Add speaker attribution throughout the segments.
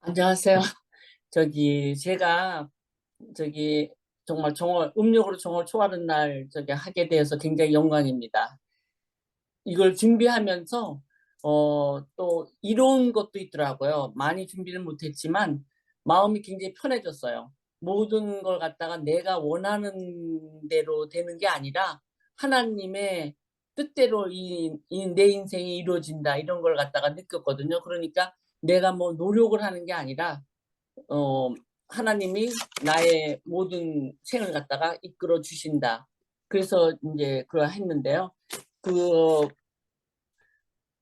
Speaker 1: 안녕하세요. 제가 저기 정말 음력으로 정월 초하는 날 하게 되어서 굉장히 영광입니다. 이걸 준비하면서 또 이로운 것도 있더라고요. 많이 준비는 못했지만 마음이 굉장히 편해졌어요. 모든 걸 갖다가 내가 원하는 대로 되는 게 아니라 하나님의 뜻대로 이 내 인생이 이루어진다, 이런 걸 갖다가 느꼈거든요. 그러니까 내가 뭐 노력을 하는 게 아니라 어 하나님이 나의 모든 생을 갖다가 이끌어 주신다. 그래서 인제 그러했는데요. 그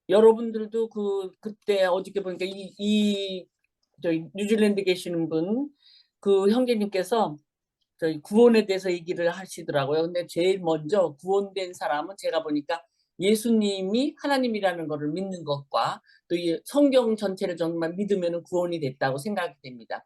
Speaker 1: 여러분들도 그때 어저께 보니까 이 저기 뉴질랜드 계시는 분, 그 형제님께서 저희 구원에 대해서 얘기를 하시더라고요. 근데 제일 먼저 구원된 사람은 제가 보니까 예수님이 하나님이라는 거를 믿는 것과 또 이 성경 전체를 정말 믿으면은 구원이 됐다고 생각이 됩니다.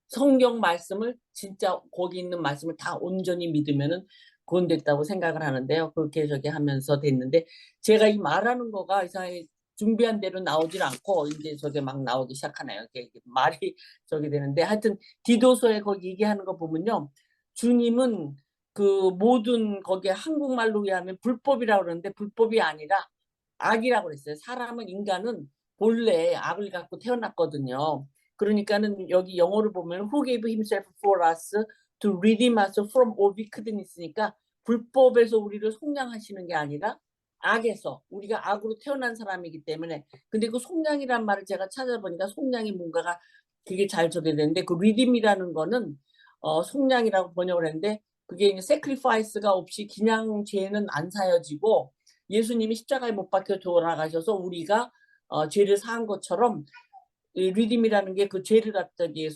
Speaker 1: 성경 말씀을 진짜 거기 있는 말씀을 다 온전히 믿으면은 구원됐다고 생각을 하는데요. 그렇게 하면서 됐는데 제가 이 말하는 거가 이상하게 준비한 대로 나오질 않고 인제 막 나오기 시작하네요. 이게 말이 되는데 하여튼 디도서에 거기 얘기하는 거 보면요. 주님은 그 모든 거기에 한국말로 의하면 불법이라고 그러는데 불법이 아니라 악이라고 그랬어요. 인간은 본래 악을 갖고 태어났거든요. 그러니까는 여기 영어를 보면 Who gave himself for us to redeem us from all wickedness니까 불법에서 우리를 속량하시는 게 아니라 악에서, 우리가 악으로 태어난 사람이기 때문에. 근데 그 속량이란 말을 제가 찾아보니까 속량이 뭔가가 되게 잘 되는데 그 redeem이라는 거는 속량이라고 번역을 했는데 그게 이제 sacrifice가 없이 그냥 죄는 안 사여지고 예수님이 십자가에 못 박혀 돌아가셔서 우리가 죄를 사한 것처럼 이 redeem이라는 게 그 죄를 갖다기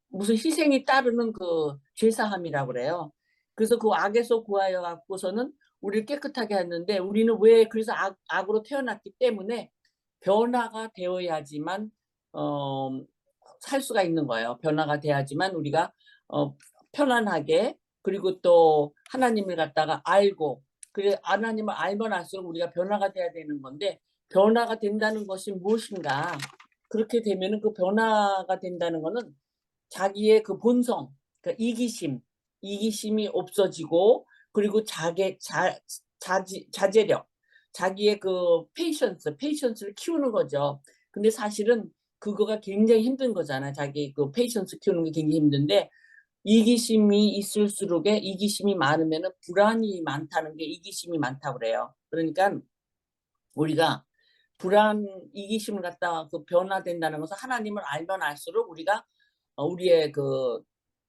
Speaker 1: 무슨 희생이 따르는 그 죄사함이라고 그래요. 그래서 그 악에서 구하여 갖고서는 우리를 깨끗하게 했는데 우리는 왜 그래서 악으로 태어났기 때문에 변화가 되어야지만 어 살 수가 있는 거예요. 변화가 돼야지만 우리가 어 편안하게, 그리고 또 하나님을 갖다가 알고, 그래 하나님을 알면 알수록 우리가 변화가 돼야 되는 건데 변화가 된다는 것이 무엇인가? 그렇게 되면은 그 변화가 된다는 거는 자기의 그 본성, 그러니까 이기심이 없어지고, 그리고 자제력, 자기의 그 페이션스를 키우는 거죠. 근데 사실은 그거가 굉장히 힘든 거잖아요. 자기 그 페이션스 키우는 게 굉장히 힘든데 이기심이 많으면은 불안이 많다는 게 이기심이 많다고 그래요. 그러니깐 우리가 이기심을 갖다가 그 변화된다는 것은 하나님을 알면 알수록 우리가 우리의 그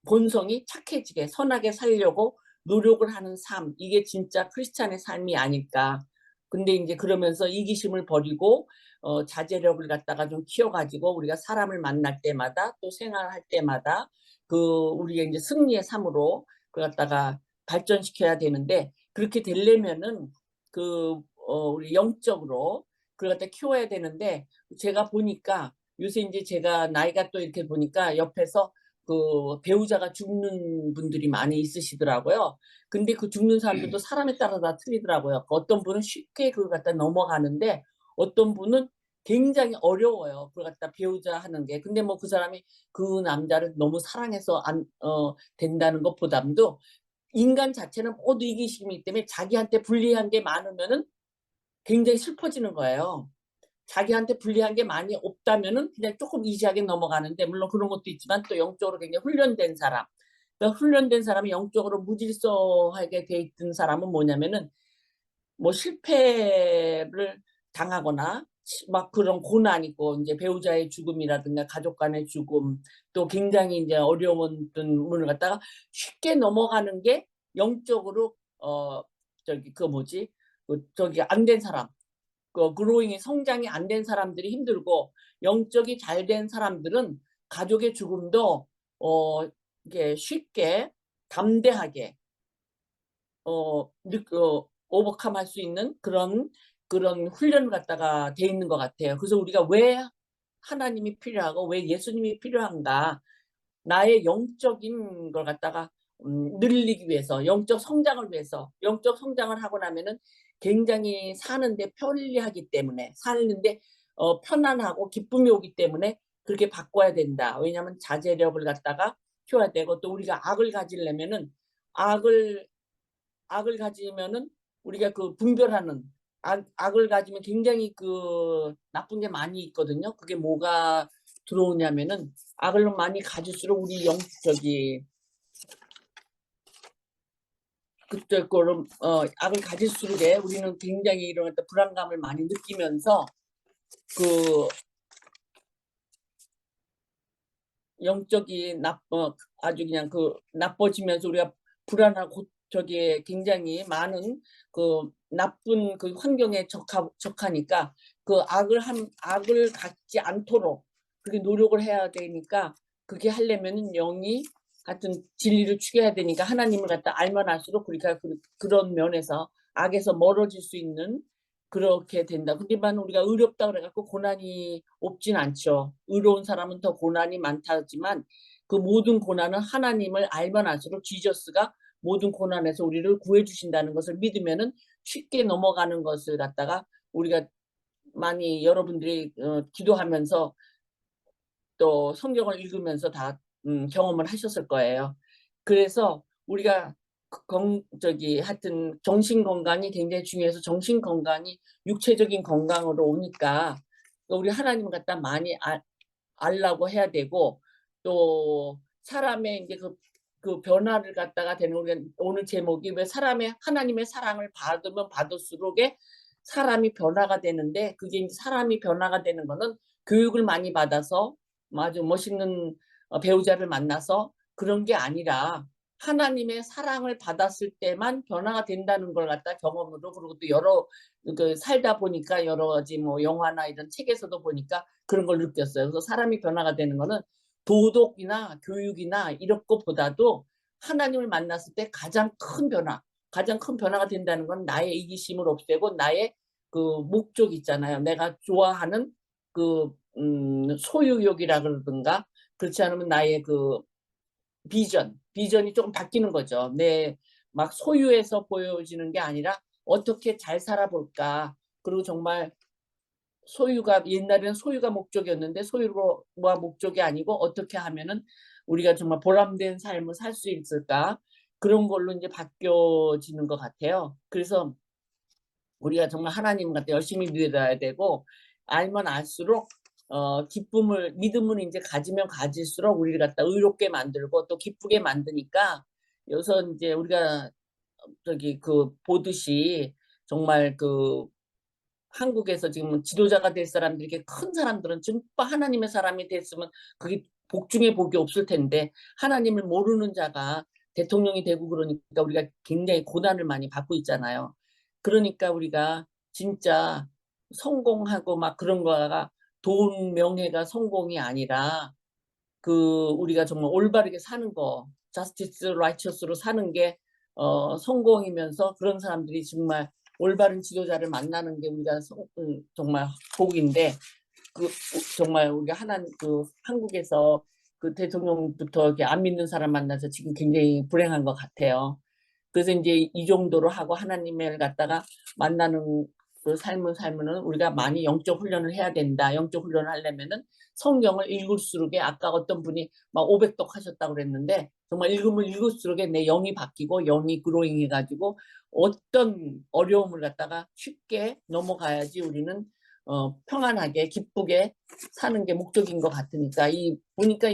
Speaker 1: 본성이 착해지게 선하게 살려고 노력을 하는 삶, 이게 진짜 크리스찬의 삶이 아닐까. 근데 인제 그러면서 이기심을 버리고 자제력을 갖다가 좀 키워 가지고 우리가 사람을 만날 때마다 또 생활할 때마다 그 우리의 인제 승리의 삶으로 그걸 갖다가 발전시켜야 되는데, 그렇게 되려면은 그 우리 영적으로 그걸 갖다 키워야 되는데 제가 보니까 요새 인제 제가 나이가 또 이렇게 보니까 옆에서 그 배우자가 죽는 분들이 많이 있으시더라고요. 근데 그 죽는 사람들도 사람에 따라 다 틀리더라고요. 어떤 분은 쉽게 그걸 갖다 넘어가는데 어떤 분은 굉장히 어려워요, 그걸 갖다 배우자 하는 게. 근데 뭐 그 사람이 그 남자를 너무 사랑해서 된다는 것보담도 인간 자체는 모두 이기심이기 때문에 자기한테 불리한 게 많으면은 굉장히 슬퍼지는 거예요. 자기한테 불리한 게 많이 없다면은 그냥 쪼끔 이지하게 넘어가는데, 물론 그런 것도 있지만 또 영적으로 굉장히 훈련된 사람, 그러니까 훈련된 사람이 영적으로 무질서하게 돼 있던 사람은 뭐냐면은 뭐 실패를 당하거나 막 그런 고난 있고 인제 배우자의 죽음이라든가 가족 간의 죽음, 또 굉장히 인제 어려운 어떤 문을 갖다가 쉽게 넘어가는 게 영적으로 그 뭐지? 안 된 사람, 그 그로잉이 성장이 안 된 사람들이 힘들고, 영적이 잘 된 사람들은 가족의 죽음도 이렇게 쉽게 담대하게 오버컴할 수 있는 그런 훈련을 갖다가 돼 있는 것 같아요. 그래서 우리가 왜 하나님이 필요하고 왜 예수님이 필요한가? 나의 영적인 걸 갖다가 늘리기 위해서, 영적 성장을 하고 나면은 굉장히 사는데 편리하기 때문에, 사는데 편안하고 기쁨이 오기 때문에 그렇게 바꿔야 된다. 왜냐하면 자제력을 갖다가 키워야 되고, 또 우리가 악을 가지려면은 악을 악을 가지면은 우리가 그 분별하는 악을 가지면 굉장히 그 나쁜 게 많이 있거든요. 그게 뭐가 들어오냐면은 악을 많이 가질수록 우리 영 저기 그때 거를 악을 가질수록에 우리는 굉장히 이런 어떤 불안감을 많이 느끼면서 그 영적인 아주 그냥 그 나빠지면서 우리가 불안하고 저기 굉장히 많은 그 나쁜 그 환경에 적하니까 그 악을 갖지 않도록 그렇게 노력을 해야 되니까, 그게 하려면은 영이 하여튼 진리를 추구해야 되니까 하나님을 갖다 알면 알수록 우리가 그런 면에서 악에서 멀어질 수 있는 그렇게 된다. 근데만 우리가 의롭다 그래갖고 고난이 없진 않죠. 의로운 사람은 더 고난이 많다지만 그 모든 고난은 하나님을 알면 알수록 지저스가 모든 고난에서 우리를 구해 주신다는 것을 믿으면은 쉽게 넘어가는 것을 갖다가 우리가 많이 여러분들이 기도하면서 또 성경을 읽으면서 다 경험을 하셨을 거예요. 그래서 우리가 저기 하여튼 정신 건강이 굉장히 중요해서 정신 건강이 육체적인 건강으로 오니까 우리 하나님을 갖다 많이 알라고 해야 되고, 또 사람의 이제 그 변화를 갖다가 되는, 우리가 오늘 제목이 왜 사람의 하나님의 사랑을 받으면 받을수록에 사람이 변화가 되는데, 그게 이제 사람이 변화가 되는 거는 교육을 많이 받아서 아주 멋있는 배우자를 만나서 그런 게 아니라 하나님의 사랑을 받았을 때만 변화가 된다는 걸 갖다 경험으로, 그리고 또 여러 그 살다 보니까 여러 가지 뭐 영화나 이런 책에서도 보니까 그런 걸 느꼈어요. 그래서 사람이 변화가 되는 거는 도덕이나 교육이나 이런 것보다도 하나님을 만났을 때 가장 큰 변화가 된다는 건 나의 이기심을 없애고 나의 그 목적 있잖아요. 내가 좋아하는 그 소유욕이라 그러든가, 그렇지 않으면 나의 그 비전이 조금 바뀌는 거죠. 내 막 소유에서 보여지는 게 아니라 어떻게 잘 살아볼까. 그리고 정말 소유가 옛날에는 소유가 목적이었는데 소유가 목적이 아니고 어떻게 하면은 우리가 정말 보람된 삶을 살 수 있을까, 그런 걸로 이제 바뀌어지는 것 같아요. 그래서 우리가 정말 하나님 같아 열심히 믿어야 되고, 알면 알수록 기쁨을 믿음을 이제 가지면 가질수록 우리를 갖다 의롭게 만들고 또 기쁘게 만드니까, 여기서 이제 우리가 저기 그 보듯이 정말 그 한국에서 지금 지도자가 될 사람들이, 이렇게 큰 사람들은 정말 하나님의 사람이 됐으면 그게 복 중에 복이 없을 텐데, 하나님을 모르는 자가 대통령이 되고 그러니까 우리가 굉장히 고난을 많이 받고 있잖아요. 그러니까 우리가 진짜 성공하고 막 그런 거가 돈, 명예가 성공이 아니라 그 우리가 정말 올바르게 사는 거, 자스티스 라이처스로 사는 게 성공이면서, 그런 사람들이 정말 올바른 지도자를 만나는 게 우리가 정말 복인데, 그 정말 우리가 하나님 그 한국에서 그 대통령부터 이렇게 안 믿는 사람 만나서 지금 굉장히 불행한 것 같아요. 그래서 이제 이 정도로 하고 하나님을 갖다가 만나는 그 삶을 살면은 우리가 많이 영적 훈련을 해야 된다. 영적 훈련을 하려면은 성경을 읽을수록에, 아까 어떤 분이 막 500독 하셨다고 그랬는데, 정말 읽으면 읽을수록에 내 영이 바뀌고 영이 그로잉 해가지고 어떤 어려움을 갖다가 쉽게 넘어가야지 우리는 평안하게 기쁘게 사는 게 목적인 것 같으니까, 이 보니까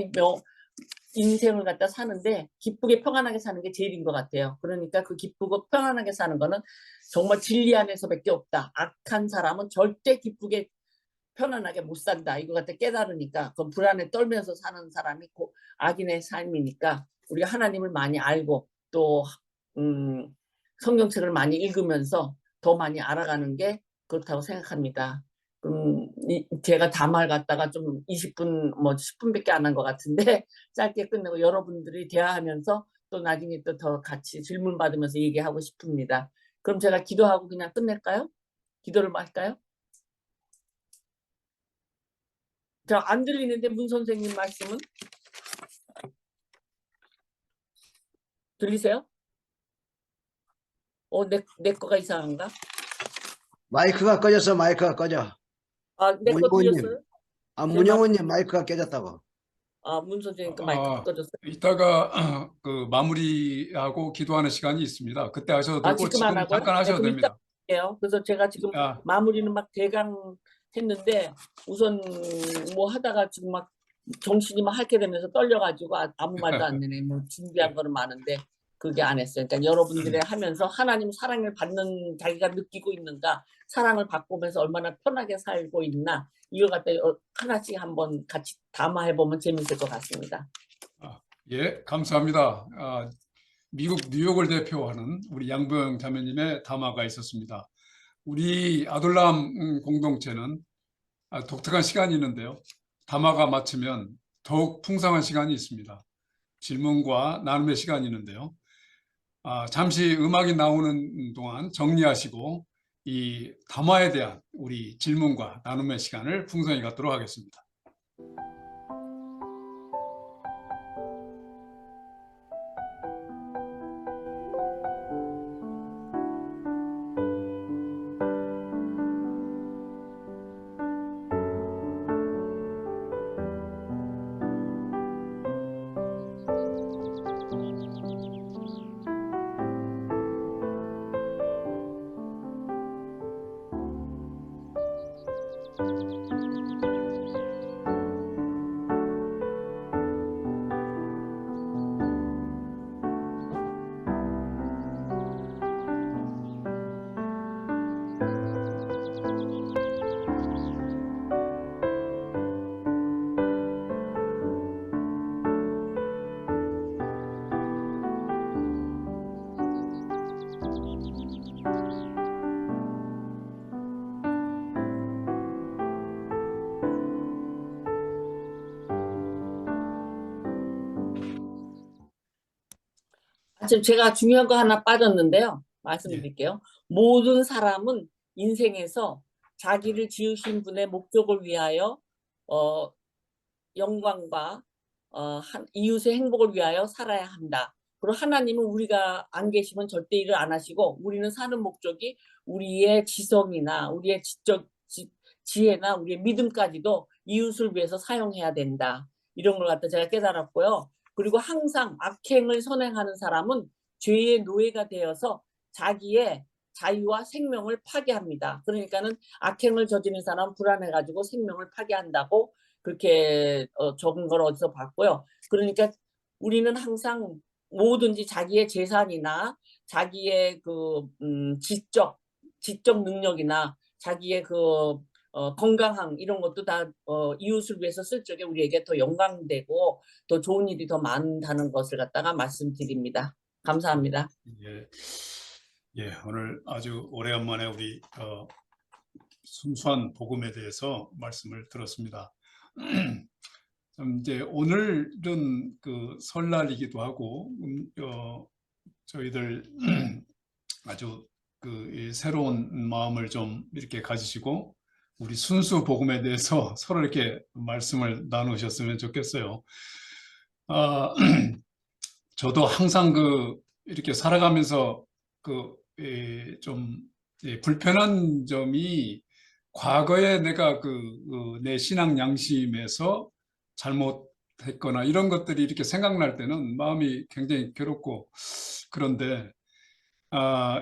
Speaker 1: 인생을 갖다 사는데 기쁘게 평안하게 사는 게 제일인 것 같아요. 그러니까 그 기쁘고 평안하게 사는 거는 정말 진리 안에서밖에 없다. 악한 사람은 절대 기쁘게 편안하게 못 산다. 이거 갖다 깨달으니까, 그건 불안에 떨면서 사는 사람이 악인의 삶이니까, 우리가 하나님을 많이 알고 또 성경책을 많이 읽으면서 더 많이 알아가는 게 그렇다고 생각합니다. 제가 담화 갖다가 좀 20분 뭐 10분밖에 안 한 것 같은데 짧게 끝내고 여러분들이 대화하면서 또 나중에 또 더 같이 질문 받으면서 얘기하고 싶습니다. 그럼 제가 기도하고 그냥 끝낼까요? 기도를 할까요? 저 안 들리는데 문 선생님 말씀은 들리세요? 내 거가 이상한가?
Speaker 2: 마이크가 꺼졌어, 마이크가 꺼져.
Speaker 1: 내 거
Speaker 2: 원고님.
Speaker 1: 들렸어요? 제 말,
Speaker 2: 문영호님 마이크가 깨졌다고.
Speaker 1: 문 선생님 그 마이크
Speaker 3: 아,
Speaker 1: 꺼졌어요.
Speaker 3: 이따가 그 마무리하고 기도하는 시간이 있습니다. 그때 하셔도 되고
Speaker 1: 지금 안
Speaker 3: 지금
Speaker 1: 하고요?
Speaker 3: 잠깐
Speaker 1: 네,
Speaker 3: 하셔도
Speaker 1: 그럼 이따
Speaker 3: 됩니다.
Speaker 1: 할게요. 그래서 제가 지금
Speaker 3: 아,
Speaker 1: 마무리는 막 대강 했는데 우선 뭐 하다가 지금 막 정신이 막 핥게 되면서 떨려가지고 아무 말도 안 되네. 뭐 준비한 거는 많은데 그게 안 했어요. 그러니까 여러분들의 하면서 하나님 사랑을 받는 자기가 느끼고 있는가, 사랑을 받고면서 얼마나 편하게 살고 있나 이걸 갖다 하나씩 한번 같이 담아해 보면 재밌을 것 같습니다.
Speaker 3: 예, 감사합니다. 미국 뉴욕을 대표하는 우리 양보영 자매님의 담화가 있었습니다. 우리 아둘람 공동체는 독특한 시간이 있는데요. 담화가 마치면 더욱 풍성한 시간이 있습니다. 질문과 나눔의 시간이 있는데요. 잠시 음악이 나오는 동안 정리하시고 이 담화에 대한 우리 질문과 나눔의 시간을 풍성히 갖도록 하겠습니다.
Speaker 1: 지금 제가 중요한 거 하나 빠졌는데요.
Speaker 3: 예,
Speaker 1: 말씀드릴게요. 모든 사람은 인생에서 자기를 지으신 분의 목적을 위하여 어, 영광과 이웃의 행복을 위하여 살아야 한다. 그리고 하나님은 우리가 안 계시면 절대 일을 안 하시고 우리는 사는 목적이 우리의 지성이나 우리의 지혜나 우리의 믿음까지도 이웃을 위해서 사용해야 된다. 이런 걸 갖다 제가 깨달았고요. 그리고 항상 악행을 선행하는 사람은 죄의 노예가 되어서 자기의 자유와 생명을 파괴합니다. 그러니까는 악행을 저지른 사람은 불안해가지고 생명을 파괴한다고 그렇게 적은 걸 어디서 봤고요. 그러니까 우리는 항상 뭐든지 자기의 재산이나 자기의 그 지적 능력이나 자기의 그 건강함 이런 것도 다 이웃을 위해서 쓸 적에 우리에게 더 영광되고 더 좋은 일이 더 많다는 것을 갖다가 말씀드립니다. 감사합니다.
Speaker 3: 예, 예, 오늘 아주 오래간만에 우리 순수한 복음에 대해서 말씀을 들었습니다. 이제 오늘은 그 설날이기도 하고 저희들 아주 이 새로운 마음을 좀 이렇게 가지시고 우리 순수 복음에 대해서 서로 이렇게 말씀을 나누셨으면 좋겠어요. 아, 저도 항상 이렇게 살아가면서 좀 불편한 점이 과거에 내가 내 신앙 양심에서 잘못했거나 이런 것들이 이렇게 생각날 때는 마음이 굉장히 괴롭고 그런데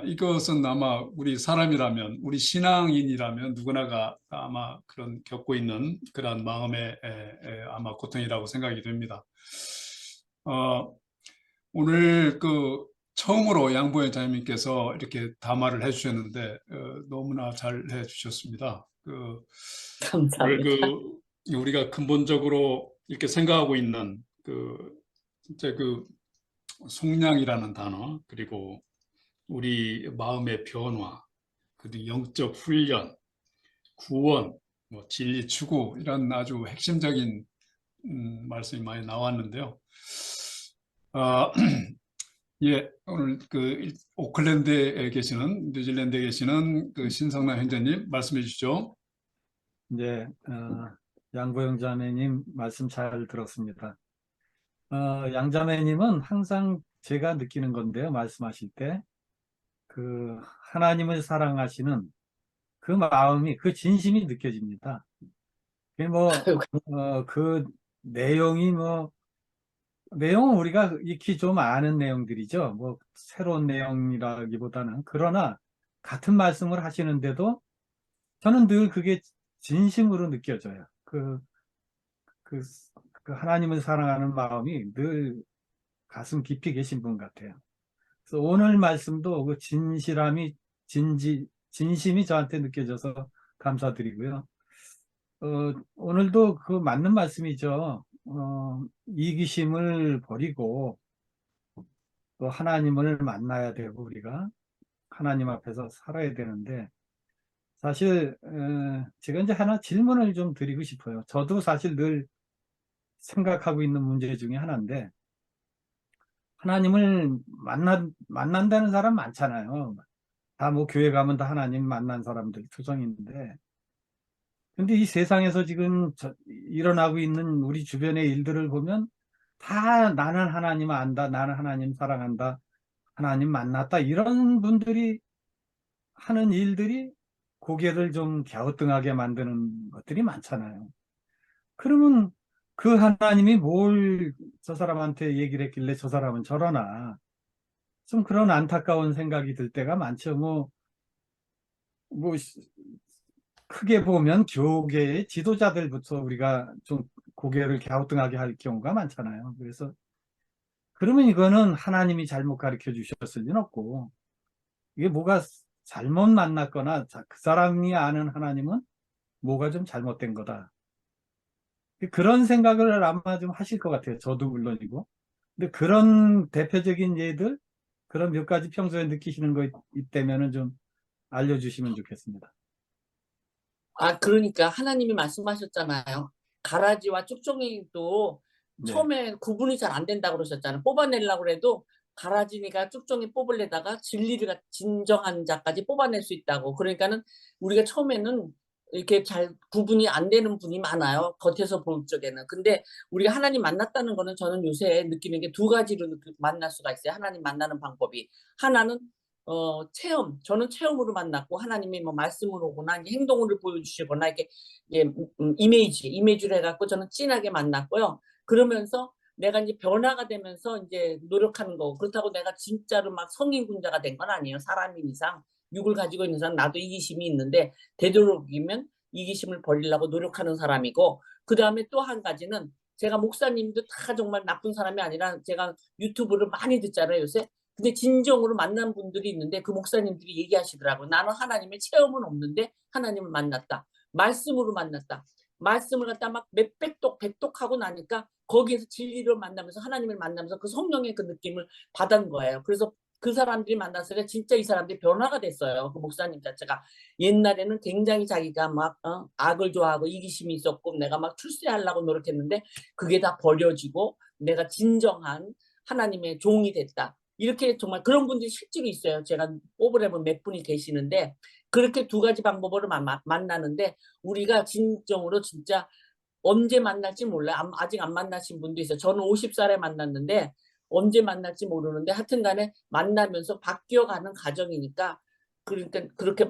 Speaker 3: 이것은 아마 우리 사람이라면 우리 신앙인이라면 누구나가 아마 그런 겪고 있는 그런 마음의 아마 고통이라고 생각이 됩니다. 오늘 처음으로 양보현 자매님께서 이렇게 담화를 해주셨는데 너무나 잘 해주셨습니다. 오늘
Speaker 1: 감사합니다.
Speaker 3: 우리가 근본적으로 이렇게 생각하고 있는 진짜 속량이라는 단어 그리고 우리 마음의 변화 그리고 영적 훈련, 구원, 뭐 진리 추구 이런 아주 핵심적인 말씀이 많이 나왔는데요. 아, 예, 오늘 오클랜드에 계시는, 뉴질랜드에 계시는 신성남 형제님 말씀해 주시죠.
Speaker 4: 네, 양보영 자매님 말씀 잘 들었습니다. 양자매님은 항상 제가 느끼는 건데요, 말씀하실 때, 하나님을 사랑하시는 그 마음이, 그 진심이 느껴집니다. 그게 뭐, 그 내용이 내용은 우리가 익히 좀 아는 내용들이죠. 뭐, 새로운 내용이라기보다는. 그러나, 같은 말씀을 하시는데도 저는 늘 그게 진심으로 느껴져요. 그, 그 하나님을 사랑하는 마음이 늘 가슴 깊이 계신 분 같아요. 그래서 오늘 말씀도 그 진심이 저한테 느껴져서 감사드리고요. 오늘도 그 맞는 말씀이죠. 이기심을 버리고 또 하나님을 만나야 되고 우리가 하나님 앞에서 살아야 되는데 사실 제가 이제 하나 질문을 좀 드리고 싶어요. 저도 사실 늘 생각하고 있는 문제 중에 하나인데 하나님을 만난다는 사람 많잖아요. 다 뭐 교회 가면 다 하나님 만난 사람들 투성인데 근데 이 세상에서 지금 일어나고 있는 우리 주변의 일들을 보면 다 나는 하나님 안다, 나는 하나님 사랑한다, 하나님 만났다 이런 분들이 하는 일들이 고개를 좀 갸우뚱하게 만드는 것들이 많잖아요. 그러면 그 하나님이 뭘 저 사람한테 얘기를 했길래 저 사람은 저러나 좀 그런 안타까운 생각이 들 때가 많죠. 뭐 크게 보면 교계의 지도자들부터 우리가 좀 고개를 갸우뚱하게 할 경우가 많잖아요. 그래서 그러면 이거는 하나님이 잘못 가르쳐 주셨을 리는 없고 이게 뭐가 잘못 만났거나 그 사람이 아는 하나님은 뭐가 좀 잘못된 거다. 그런 생각을 아마 좀 하실 것 같아요. 저도 물론이고. 근데 그런 대표적인 예들, 그런 몇 가지 평소에 느끼시는 거 있다면은 좀 알려주시면 좋겠습니다.
Speaker 1: 그러니까 하나님이 말씀하셨잖아요. 가라지와 쭉종이도
Speaker 4: 네,
Speaker 1: 처음에 구분이 잘 안 된다고 그러셨잖아요. 뽑아내려고 그래도 가라지니까 쭉종이 뽑으려다가 진리가 진정한 자까지 뽑아낼 수 있다고. 그러니까는 우리가 처음에는 이렇게 잘 구분이 안 되는 분이 많아요. 겉에서 볼 적에는. 근데 우리가 하나님 만났다는 거는 저는 요새 느끼는 게 두 가지로 만날 수가 있어요. 하나님 만나는 방법이. 하나는 체험. 저는 체험으로 만났고 하나님이 뭐 말씀으로 오거나 이제 행동으로 보여주시거나 이렇게 이미지로 해갖고 저는 진하게 만났고요. 그러면서 내가 이제 변화가 되면서 이제 노력하는 거고 그렇다고 내가 진짜로 막 성인군자가 된 건 아니에요. 사람인 이상 육을 가지고 있는 사람 나도 이기심이 있는데 되도록이면 이기심을 버리려고 노력하는 사람이고 그 다음에 또 한 가지는 제가 목사님도 다 정말 나쁜 사람이 아니라 제가 유튜브를 많이 듣잖아요 요새. 근데 진정으로 만난 분들이 있는데 그 목사님들이 얘기하시더라고요. 나는 하나님의 체험은 없는데 하나님을 만났다. 말씀으로 만났다. 말씀을 갖다 막 몇백 독, 백독 하고 나니까 거기에서 진리를 만나면서 하나님을 만나면서 그 성령의 그 느낌을 받은 거예요. 그래서 그 사람들이 만났을 때 진짜 이 사람들이 변화가 됐어요. 그 목사님 자체가. 옛날에는 굉장히 자기가 막 악을 좋아하고 이기심이 있었고 내가 막 출세하려고 노력했는데 그게 다 버려지고 내가 진정한 하나님의 종이 됐다. 이렇게 정말 그런 분들이 실제로 있어요. 제가 뽑으려면 몇 분이 계시는데 그렇게 두 가지 방법으로 만나는데 우리가 진정으로 진짜 언제 만날지 몰라요. 아직 안 만나신 분도 있어요. 저는 50살에 만났는데 언제 만날지 모르는데 하여튼 간에 만나면서 바뀌어가는 과정이니까 그러니까 그렇게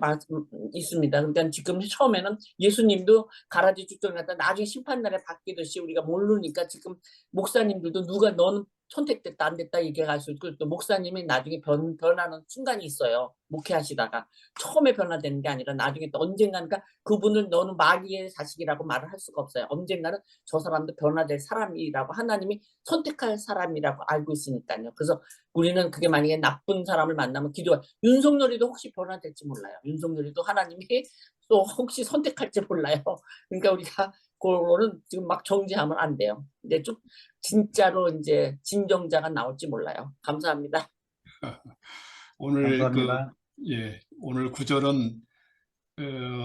Speaker 1: 있습니다. 그러니까 지금 처음에는 예수님도 가라지 쭉정이 갔다 나중에 심판날에 바뀌듯이 우리가 모르니까 지금 목사님들도 누가 너는 선택됐다 안 됐다 얘기할 수 있고 또 목사님이 나중에 변하는 순간이 있어요. 목회하시다가 처음에 변화되는 게 아니라 나중에 또 언젠가는 그분을 너는 마귀의 자식이라고 말을 할 수가 없어요. 언젠가는 저 사람도 변화될 사람이라고 하나님이 선택할 사람이라고 알고 있으니까요. 그래서 우리는 그게 만약에 나쁜 사람을 만나면 기도가 윤석열이도 혹시 변화될지 몰라요. 윤석열이도 하나님이 또 혹시 선택할지 몰라요. 그러니까 우리가 그거는 지금 막 정지하면 안 돼요. 근데 좀 진짜로 이제 진정자가 나올지 몰라요. 감사합니다.
Speaker 3: 오늘
Speaker 4: 감사합니다.
Speaker 3: 오늘 구절은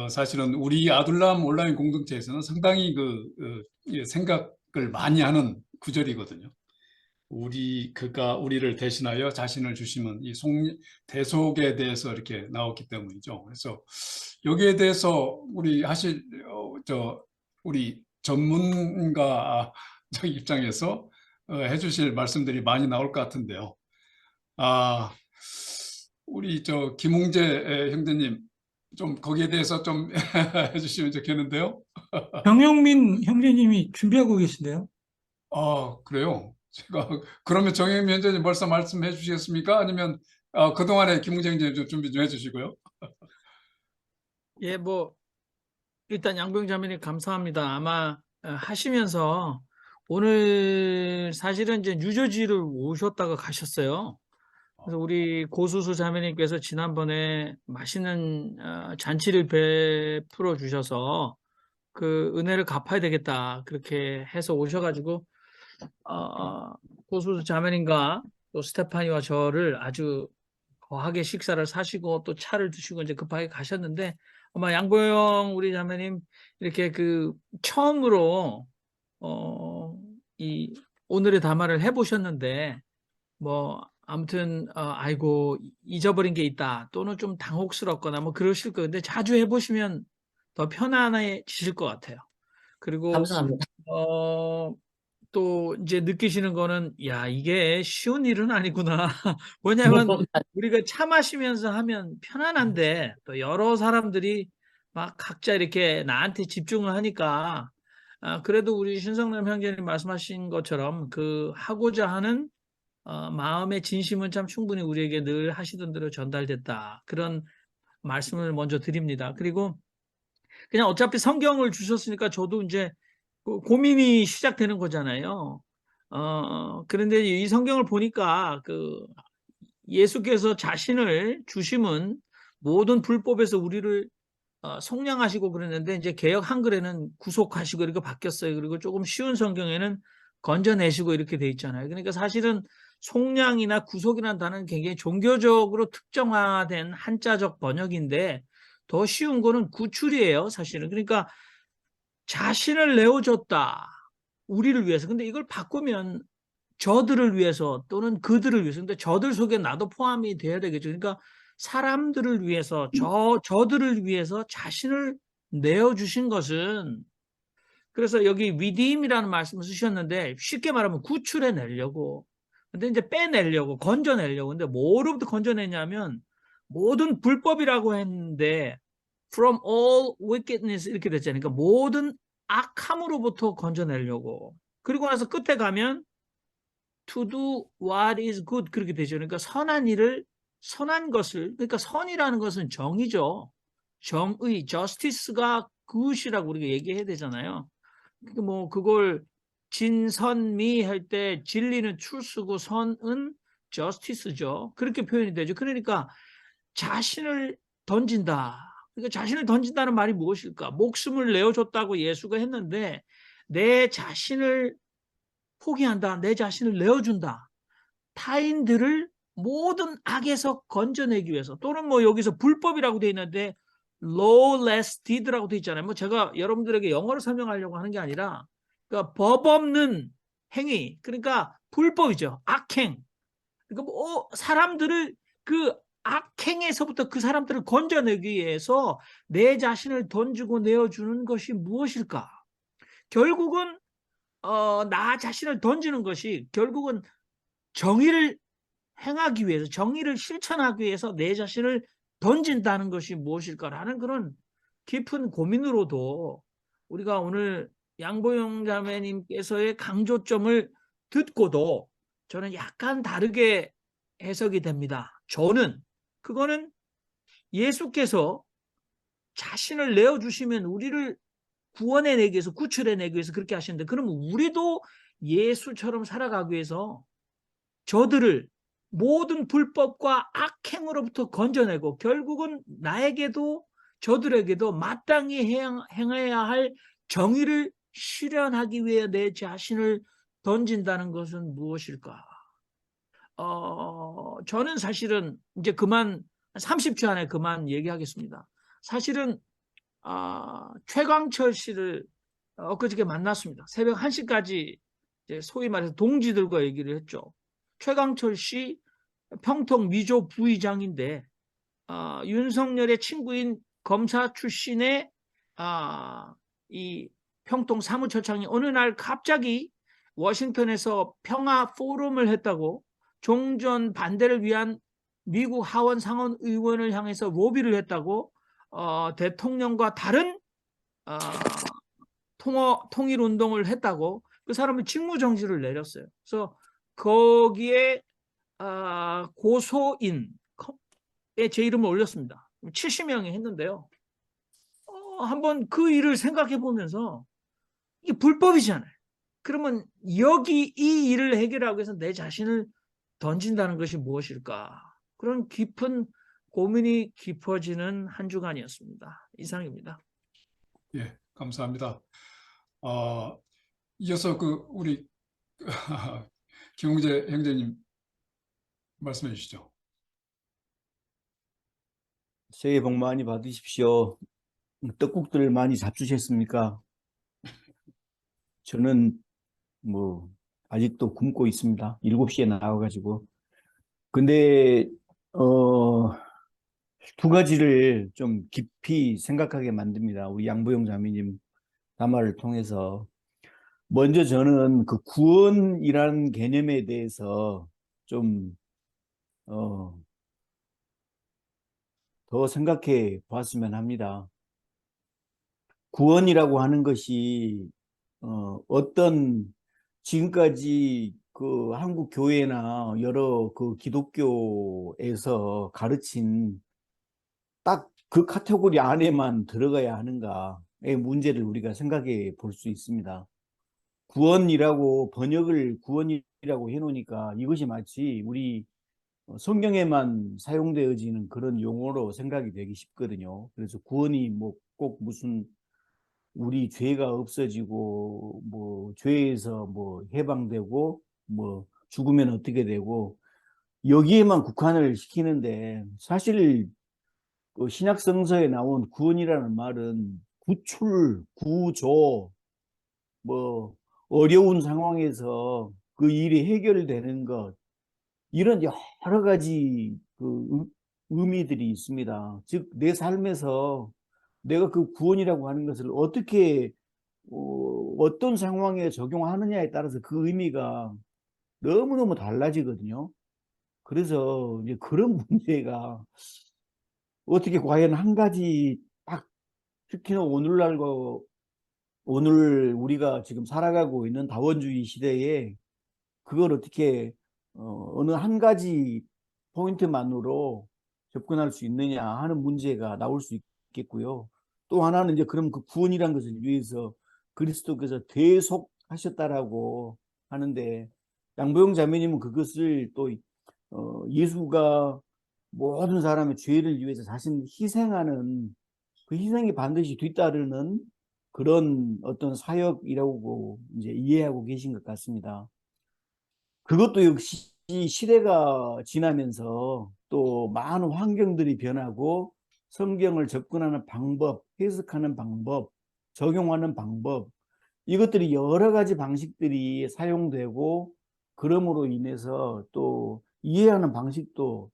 Speaker 3: 사실은 우리 아둘람 온라인 공동체에서는 상당히 생각을 많이 하는 구절이거든요. 그가 우리를 대신하여 자신을 주시면 이 대속에 대해서 이렇게 나왔기 때문이죠. 그래서 여기에 대해서 우리 전문가 입장에서 해주실 말씀들이 많이 나올 것 같은데요. 우리 김홍재 형제님 좀 거기에 대해서 좀 해주시면 좋겠는데요.
Speaker 2: 정영민 형제님이 준비하고 계신데요.
Speaker 3: 그래요. 제가 그러면 정영민 위원장님 벌써 말씀해 주시겠습니까? 아니면 그동안에 김웅정 위원장님 좀 준비 좀 해주시고요.
Speaker 2: 예, 뭐 일단 양병 자매님 감사합니다. 아마 하시면서 오늘 사실은 이제 뉴저지를 오셨다가 가셨어요. 그래서 우리 고수수 자매님께서 지난번에 맛있는 잔치를 베풀어 주셔서 그 은혜를 갚아야 되겠다 그렇게 해서 오셔가지고 고수수 자매님과 또 스테파니와 저를 아주 거하게 식사를 사시고 또 차를 드시고 이제 급하게 가셨는데 아마 양보영 우리 자매님 이렇게 그 처음으로 이 오늘의 담화를 해보셨는데 뭐 아무튼 아이고 잊어버린 게 있다 또는 좀 당혹스럽거나 뭐 그러실 거예요. 근데 자주 해보시면 더 편안해지실 것 같아요. 그리고
Speaker 1: 감사합니다.
Speaker 2: 또 이제 느끼시는 거는 야 이게 쉬운 일은 아니구나. 왜냐하면 우리가 차 마시면서 하면 편안한데 또 여러 사람들이 막 각자 이렇게 나한테 집중을 하니까 그래도 우리 신성남 형제님 말씀하신 것처럼 그 하고자 하는 마음의 진심은 참 충분히 우리에게 늘 하시던 대로 전달됐다. 그런 말씀을 먼저 드립니다. 그리고 그냥 어차피 성경을 주셨으니까 저도 이제 고민이 시작되는 거잖아요. 그런데 이 성경을 보니까 그 예수께서 자신을 주심은 모든 불법에서 우리를 속량하시고 그랬는데 이제 개역 한글에는 구속하시고 이렇게 바뀌었어요. 그리고 조금 쉬운 성경에는 건져내시고 이렇게 돼 있잖아요. 그러니까 사실은 속량이나 구속이라는 단어는 굉장히 종교적으로 특정화된 한자적 번역인데 더 쉬운 거는 구출이에요, 사실은. 그러니까 자신을 내어줬다. 우리를 위해서. 근데 이걸 바꾸면 저들을 위해서 또는 그들을 위해서. 근데 저들 속에 나도 포함이 돼야 되겠죠. 그러니까 사람들을 위해서 저들을 위해서 자신을 내어주신 것은 그래서 여기 redeem이라는 말씀을 쓰셨는데 쉽게 말하면 구출해 내려고 근데 이제 빼내려고 건져내려고 근데 뭐로부터 건져내냐면 모든 불법이라고 했는데 from all wickedness 이렇게 됐잖아요. 그러니까 모든 악함으로부터 건져내려고 그리고 나서 끝에 가면 to do what is good 그렇게 되죠. 그러니까 선한 일을 선한 것을 그러니까 선이라는 것은 정의죠. 정의, justice가 good이라고 우리가 얘기해야 되잖아요. 뭐 그걸 진선미 할 때 진리는 truth고 선은 justice죠. 그렇게 표현이 되죠. 그러니까 자신을 던진다. 그러니까 자신을 던진다는 말이 무엇일까? 목숨을 내어줬다고 예수가 했는데 내 자신을 포기한다. 내 자신을 내어준다. 타인들을 모든 악에서 건져내기 위해서 또는 뭐 여기서 불법이라고 돼 있는데 lawless deed라고 돼 있잖아요. 뭐 제가 여러분들에게 영어로 설명하려고 하는 게 아니라 그러니까 법 없는 행위 그러니까 불법이죠. 악행. 그러니까 뭐 사람들을 그 악행에서부터 그 사람들을 건져내기 위해서 내 자신을 던지고 내어주는 것이 무엇일까? 결국은 나 자신을 던지는 것이 결국은 정의를 행하기 위해서 정의를 실천하기 위해서 내 자신을 던진다는 것이 무엇일까라는 그런 깊은 고민으로도 우리가 오늘 양보영 자매님께서의 강조점을 듣고도 저는 약간 다르게 해석이 됩니다. 저는 그거는 예수께서 자신을 내어주시면 우리를 구원해내기 위해서 구출해내기 위해서 그렇게 하시는데 그러면 우리도 예수처럼 살아가기 위해서 저들을 모든 불법과 악행으로부터 건져내고 결국은 나에게도 저들에게도 마땅히 행해야 할 정의를 실현하기 위해 내 자신을 던진다는 것은 무엇일까? 저는 사실은 이제 그만 30초 안에 그만 얘기하겠습니다. 사실은 최광철 씨를 엊그저께 만났습니다. 새벽 1시까지 소위 말해서 동지들과 얘기를 했죠. 최광철 씨 평통 미조 부의장인데 윤석열의 친구인 검사 출신의 이 평통 사무처장이 어느 날 갑자기 워싱턴에서 평화 포럼을 했다고 종전 반대를 위한 미국 하원 상원 의원을 향해서 로비를 했다고 대통령과 다른 통일 운동을 했다고 그 사람은 직무 정지를 내렸어요. 그래서 거기에 고소인에 제 이름을 올렸습니다. 70명이 했는데요. 한번 그 일을 생각해 보면서 이게 불법이잖아요. 그러면 여기 이 일을 해결하기 위해서 내 자신을 던진다는 것이 무엇일까? 그런 깊은 고민이 깊어지는 한 주간이었습니다. 이상입니다.
Speaker 3: 예, 감사합니다. 이어서 우리 김홍재 형제님 말씀해 주시죠.
Speaker 5: 새해 복 많이 받으십시오. 떡국들 많이 잡수셨습니까? 저는 뭐 아직도 굶고 있습니다. 7시에 나와가지고. 근데 두 가지를 좀 깊이 생각하게 만듭니다. 우리 양보영 자매님 담화를 통해서. 먼저 저는 그 구원이라는 개념에 대해서 좀 더 생각해 보았으면 합니다. 구원이라고 하는 것이 어떤 지금까지 그 한국 교회나 여러 그 기독교에서 가르친 딱 그 카테고리 안에만 들어가야 하는가의 문제를 우리가 생각해 볼 수 있습니다. 구원이라고 번역을 구원이라고 해놓으니까 이것이 마치 우리 성경에만 사용되어지는 그런 용어로 생각이 되기 쉽거든요. 그래서 구원이 뭐 꼭 무슨 우리 죄가 없어지고 뭐 죄에서 뭐 해방되고 뭐 죽으면 어떻게 되고 여기에만 국한을 시키는데 사실 그 신약 성서에 나온 구원이라는 말은 구출, 구조, 뭐 어려운 상황에서 그 일이 해결되는 것 이런 여러 가지 그 의미들이 있습니다. 즉 내 삶에서 내가 그 구원이라고 하는 것을 어떻게 어떤 상황에 적용하느냐에 따라서 그 의미가 너무너무 달라지거든요. 그래서 이제 그런 문제가 어떻게 과연 한 가지 딱 특히나 오늘날과 오늘 우리가 지금 살아가고 있는 다원주의 시대에 그걸 어떻게 어느 한 가지 포인트만으로 접근할 수 있느냐 하는 문제가 나올 수 있겠고요. 또 하나는 이제 그럼 그 구원이라는 것을 위해서 그리스도께서 대속하셨다라고 하는데 양보영 자매님은 그것을 또 예수가 모든 사람의 죄를 위해서 자신을 희생하는 그 희생이 반드시 뒤따르는 그런 어떤 사역이라고 이제 이해하고 계신 것 같습니다. 그것도 역시 시대가 지나면서 또 많은 환경들이 변하고 성경을 접근하는 방법, 해석하는 방법, 적용하는 방법 이것들이 여러 가지 방식들이 사용되고 그럼으로 인해서 또 이해하는 방식도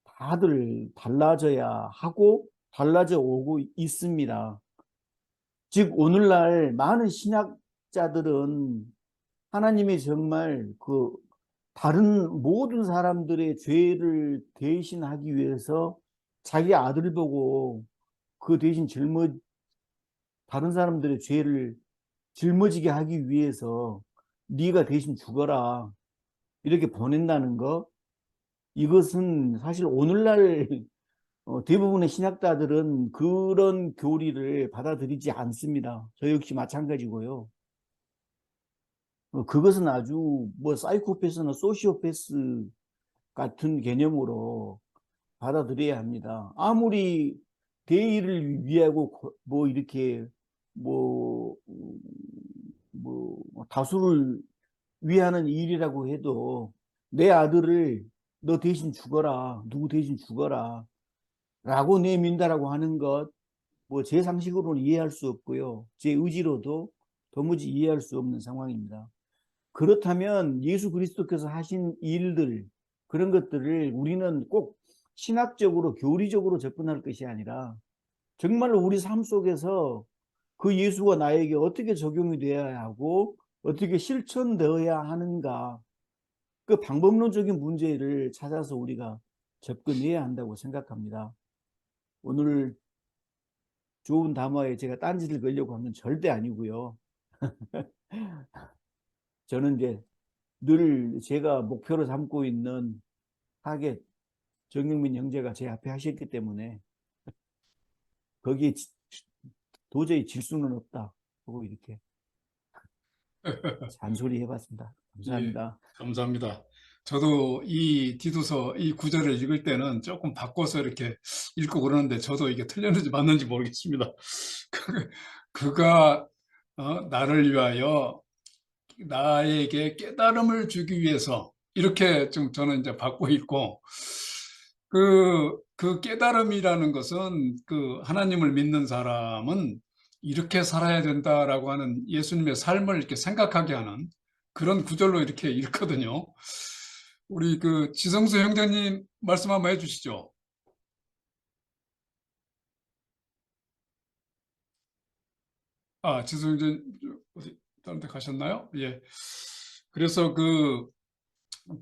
Speaker 5: 다들 달라져야 하고 달라져 오고 있습니다. 즉 오늘날 많은 신학자들은 하나님이 정말 그 다른 모든 사람들의 죄를 대신하기 위해서 자기 아들을 보고 그 대신 다른 사람들의 죄를 짊어지게 하기 위해서 네가 대신 죽어라 이렇게 보낸다는 거 이것은 사실 오늘날 대부분의 신학자들은 그런 교리를 받아들이지 않습니다. 저 역시 마찬가지고요. 그것은 아주 뭐 사이코패스나 소시오패스 같은 개념으로 받아들여야 합니다. 아무리 대의를 위하고 뭐 이렇게 뭐 다수를 위하는 일이라고 해도 내 아들을 너 대신 죽어라, 누구 대신 죽어라 라고 내민다라고 하는 것 뭐 제 상식으로는 이해할 수 없고요. 제 의지로도 도무지 이해할 수 없는 상황입니다. 그렇다면 예수 그리스도께서 하신 일들 그런 것들을 우리는 꼭 신학적으로 교리적으로 접근할 것이 아니라 정말로 우리 삶 속에서 그 예수가 나에게 어떻게 적용이 되어야 하고 어떻게 실천되어야 하는가 그 방법론적인 문제를 찾아서 우리가 접근해야 한다고 생각합니다. 오늘 좋은 담화에 제가 딴지를 걸려고 하는 건 절대 아니고요. 저는 이제 늘 제가 목표로 삼고 있는 타겟, 정경민 형제가 제 앞에 하셨기 때문에 거기에 도저히 질 수는 없다 하고 이렇게 잔소리 해봤습니다. 감사합니다.
Speaker 3: 감사합니다. 저도 이 디도서 이 구절을 읽을 때는 조금 바꿔서 이렇게 읽고 그러는데 저도 이게 틀렸는지 맞는지 모르겠습니다. 그가 나를 위하여 나에게 깨달음을 주기 위해서 이렇게 좀 저는 이제 바꿔 읽고 그 깨달음이라는 것은 그 하나님을 믿는 사람은 이렇게 살아야 된다라고 하는 예수님의 삶을 이렇게 생각하게 하는 그런 구절로 이렇게 읽거든요. 우리 그 지성수 형제님 말씀 한번 해주시죠. 지성수 형제 어디 다른 데 가셨나요? 예. 그래서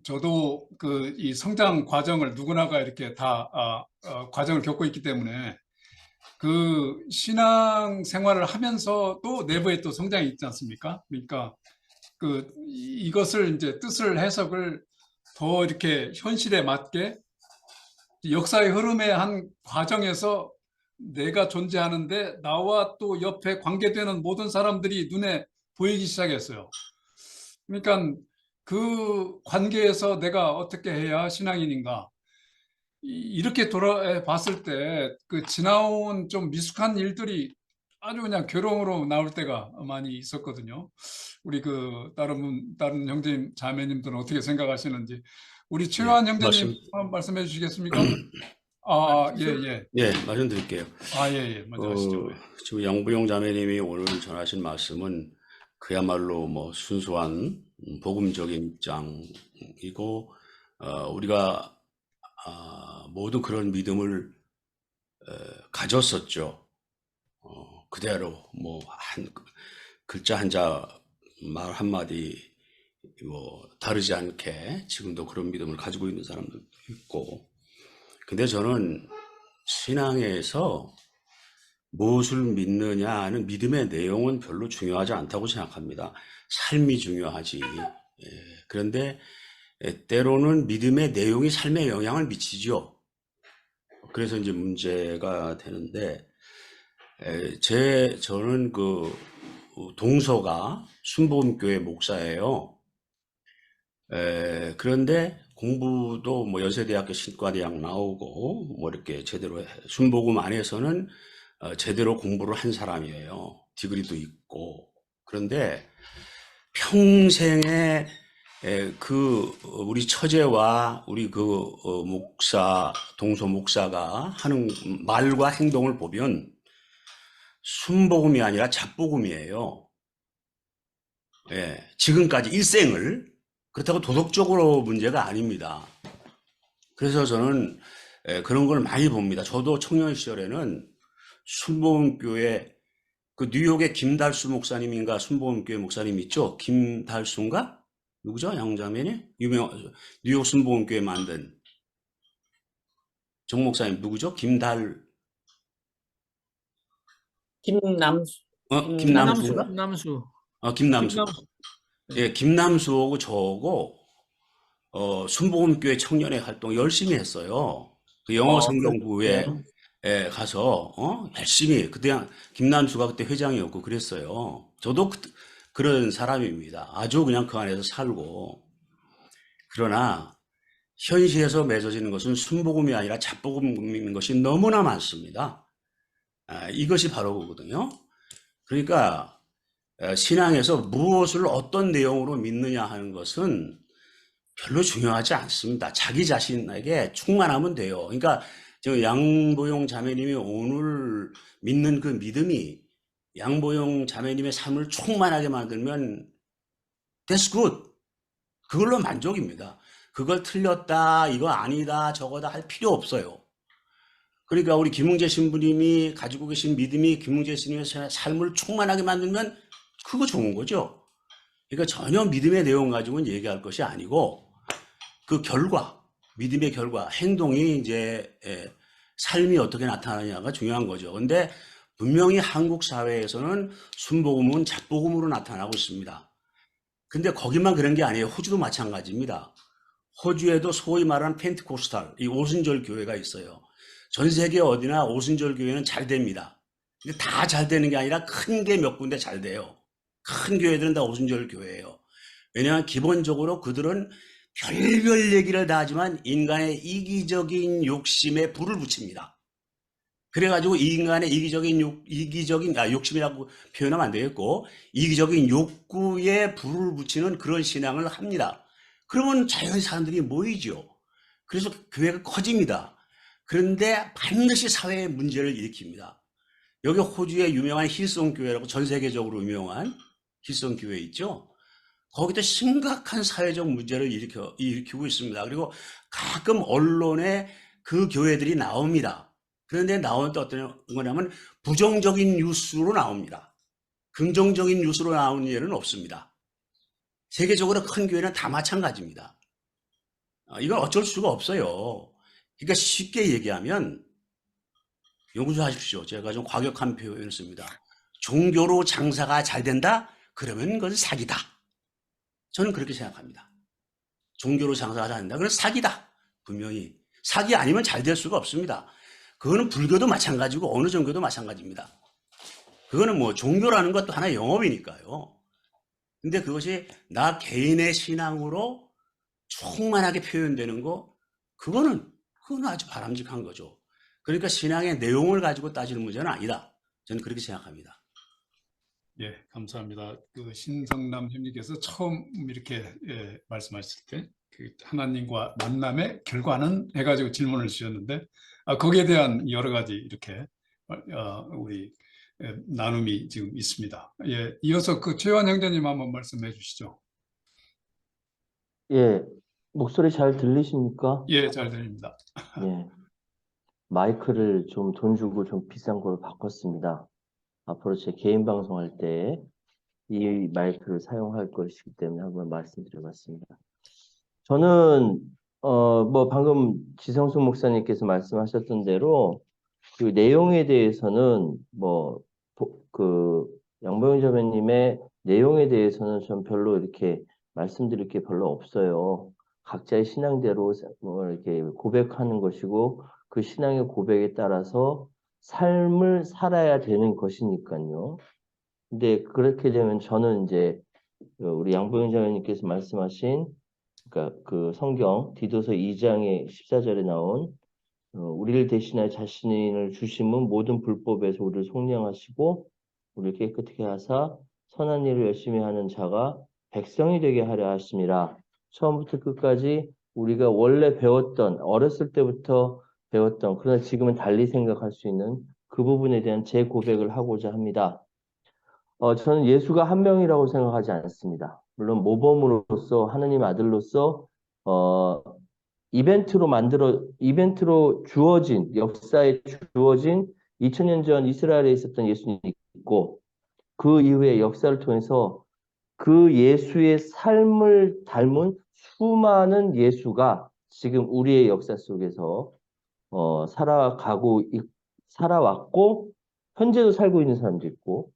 Speaker 3: 저도 이 성장 과정을 누구나가 이렇게 다 과정을 겪고 있기 때문에 그 신앙 생활을 하면서도 내부에 또 성장이 있지 않습니까? 그러니까 이것을 이제 뜻을 해석을 더 이렇게 현실에 맞게 역사의 흐름의 한 과정에서 내가 존재하는데 나와 또 옆에 관계되는 모든 사람들이 눈에 보이기 시작했어요. 그러니까 그 관계에서 내가 어떻게 해야 신앙인인가 이렇게 돌아봤을 때 그 지나온 좀 미숙한 일들이 아주 그냥 괴로움으로 나올 때가 많이 있었거든요. 우리 다른 형제님 자매님들은 어떻게 생각하시는지 우리 최환 형제님 한번 말씀해 주시겠습니까? 예.
Speaker 6: 예, 말씀드릴게요.
Speaker 3: 예. 먼저 하시죠.
Speaker 6: 지금 양부용 자매님이 오늘 전하신 말씀은 그야말로 뭐 순수한 복음적인 입장이고, 우리가 모두 그런 믿음을 가졌었죠. 그대로 뭐 한 글자 한자 말 한마디 뭐 다르지 않게 지금도 그런 믿음을 가지고 있는 사람들도 있고, 근데 저는 신앙에서 무엇을 믿느냐 하는 믿음의 내용은 별로 중요하지 않다고 생각합니다. 삶이 중요하지. 그런데 때로는 믿음의 내용이 삶에 영향을 미치죠. 그래서 이제 문제가 되는데, 저는 동서가 순복음교회 목사예요. 그런데 공부도 뭐 연세대학교 신과대학 나오고 뭐 이렇게 제대로 순복음 안에서는 제대로 공부를 한 사람이에요. 디그리도 있고. 그런데 평생에 우리 처제와 우리 목사, 동서 목사가 하는 말과 행동을 보면 순복음이 아니라 잡복음이에요. 지금까지 일생을. 그렇다고 도덕적으로 문제가 아닙니다. 그래서 저는 그런 걸 많이 봅니다. 저도 청년 시절에는 순복음교회 뉴욕의 김달수 목사님인가 순복음교회 목사님 있죠? 김달수인가? 누구죠? 양자매니? 뉴욕 순복음교회 만든 정 목사님 누구죠? 김남수인가?
Speaker 2: 김남수.
Speaker 6: 김남수. 예, 김남수하고 저하고 순복음교회 청년회 활동 열심히 했어요. 그 영어 성경부에 가서 열심히 그때 김남수가 그때 회장이었고 그랬어요. 저도 그런 사람입니다. 아주 그냥 그 안에서 살고. 그러나 현실에서 맺어지는 것은 순복음이 아니라 잡복음인 것이 너무나 많습니다. 이것이 바로 그거거든요. 그러니까 신앙에서 무엇을 어떤 내용으로 믿느냐 하는 것은 별로 중요하지 않습니다. 자기 자신에게 충만하면 돼요. 그러니까 저 양보용 자매님이 오늘 믿는 그 믿음이 양보용 자매님의 삶을 충만하게 만들면 that's good. 그걸로 만족입니다. 그걸 틀렸다, 이거 아니다, 저거다 할 필요 없어요. 그러니까 우리 김웅재 신부님이 가지고 계신 믿음이 김웅재 신부님의 삶을 충만하게 만들면 그거 좋은 거죠. 그러니까 전혀 믿음의 내용 가지고는 얘기할 것이 아니고 그 결과, 믿음의 결과, 행동이 이제 삶이 어떻게 나타나냐가 중요한 거죠. 근데 분명히 한국 사회에서는 순복음은 잡복음으로 나타나고 있습니다. 근데 거기만 그런 게 아니에요. 호주도 마찬가지입니다. 호주에도 소위 말하는 펜트코스탈, 이 오순절 교회가 있어요. 전 세계 어디나 오순절 교회는 잘 됩니다. 근데 다 잘 되는 게 아니라 큰 게 몇 군데 잘 돼요. 큰 교회들은 다 오순절 교회예요. 왜냐하면 기본적으로 그들은 별별 얘기를 다 하지만 인간의 이기적인 욕심에 불을 붙입니다. 그래가지고 이 인간의 욕심이라고 표현하면 안 되겠고, 이기적인 욕구에 불을 붙이는 그런 신앙을 합니다. 그러면 자연히 사람들이 모이죠. 그래서 교회가 커집니다. 그런데 반드시 사회의 문제를 일으킵니다. 여기 호주의 유명한 힐송 교회라고 전 세계적으로 유명한 힐송 교회 있죠. 거기도 심각한 사회적 문제를 일으키고 있습니다. 그리고 가끔 언론에 그 교회들이 나옵니다. 그런데 나오는 또 어떤 거냐면 부정적인 뉴스로 나옵니다. 긍정적인 뉴스로 나오는 예는 없습니다. 세계적으로 큰 교회는 다 마찬가지입니다. 이건 어쩔 수가 없어요. 그러니까 쉽게 얘기하면 연구하십시오. 제가 좀 과격한 표현을 씁니다. 종교로 장사가 잘 된다? 그러면 그건 사기다. 저는 그렇게 생각합니다. 종교로 장사가 잘 된다? 그건 사기다. 분명히. 사기 아니면 잘 될 수가 없습니다. 그거는 불교도 마찬가지고 어느 종교도 마찬가지입니다. 그거는 뭐 종교라는 것도 하나의 영업이니까요. 근데 그것이 나 개인의 신앙으로 충만하게 표현되는 거, 그거는 아주 바람직한 거죠. 그러니까 신앙의 내용을 가지고 따지는 문제는 아니다. 저는 그렇게 생각합니다.
Speaker 3: 예, 감사합니다. 그 신성남 형님께서 처음 이렇게 말씀하실 때 그 하나님과 만남의 결과는 해가지고 질문을 주셨는데, 거기에 대한 여러 가지 이렇게 우리 나눔이 지금 있습니다. 예, 이어서 그 최환 형제님 한번 말씀해 주시죠.
Speaker 7: 예, 목소리 잘 들리십니까?
Speaker 3: 예, 잘 들립니다.
Speaker 7: 예, 마이크를 좀 돈 주고 좀 비싼 걸로 바꿨습니다. 앞으로 제 개인 방송할 때 이 마이크를 사용할 것이기 때문에 한번 말씀드려봤습니다. 저는 뭐 방금 지성수 목사님께서 말씀하셨던 대로 그 내용에 대해서는 그 양보영 자매님의 내용에 대해서는 전 별로 이렇게 말씀드릴 게 별로 없어요. 각자의 신앙대로 뭐 이렇게 고백하는 것이고 그 신앙의 고백에 따라서 삶을 살아야 되는 것이니까요. 근데 그렇게 되면 저는 이제 우리 양보영 자매님께서 말씀하신 그러니까 그 성경 디도서 2장의 14절에 나온 우리를 대신하여 자신을 주심은 모든 불법에서 우리를 속량하시고 우리를 깨끗하게 하사 선한 일을 열심히 하는 자가 백성이 되게 하려 하심이라. 처음부터 끝까지 우리가 원래 배웠던 어렸을 때부터 배웠던 그러나 지금은 달리 생각할 수 있는 그 부분에 대한 제 고백을 하고자 합니다. 저는 예수가 한 명이라고 생각하지 않습니다. 물론 모범으로서 하느님 아들로서 이벤트로 주어진 역사에 주어진 2000년 전 이스라엘에 있었던 예수님이 있고 그 이후에 역사를 통해서 그 예수의 삶을 닮은 수많은 예수가 지금 우리의 역사 속에서 살아왔고 현재도 살고 있는 사람도 있고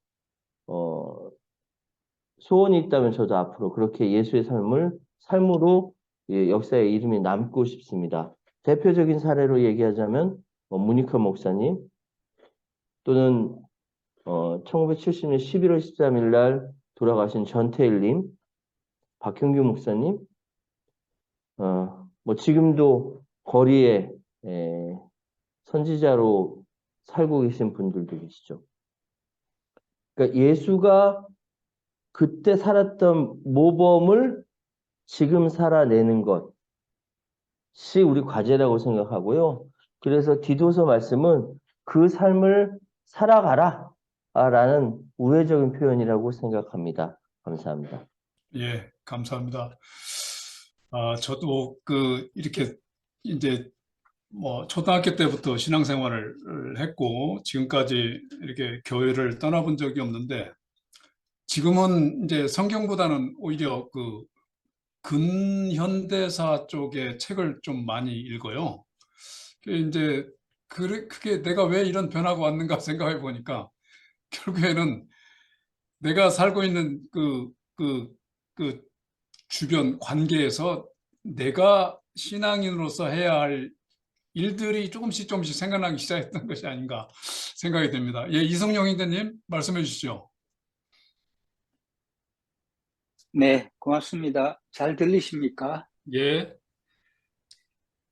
Speaker 7: 소원이 있다면 저도 앞으로 그렇게 예수의 삶으로 역사의 이름이 남고 싶습니다. 대표적인 사례로 얘기하자면 문니커 목사님 또는 1970년 11월 13일 날 돌아가신 전태일님, 박형규 목사님, 뭐 지금도 거리에 선지자로 살고 계신 분들도 계시죠. 그러니까 예수가 그때 살았던 모범을 지금 살아내는 것이 우리 과제라고 생각하고요. 그래서 디도서 말씀은 그 삶을 살아가라 라는 우회적인 표현이라고 생각합니다. 감사합니다.
Speaker 3: 예, 감사합니다. 저도 이렇게 이제 뭐 초등학교 때부터 신앙생활을 했고 지금까지 이렇게 교회를 떠나본 적이 없는데 지금은 이제 성경보다는 오히려 그 근현대사 쪽의 책을 좀 많이 읽어요. 이제 그게 내가 왜 이런 변화가 왔는가 생각해 보니까 결국에는 내가 살고 있는 그 주변 관계에서 내가 신앙인으로서 해야 할 일들이 조금씩 생각나기 시작했던 것이 아닌가 생각이 됩니다. 예, 이성용 형제님 말씀해 주시죠.
Speaker 8: 네, 고맙습니다. 잘 들리십니까?
Speaker 3: 예,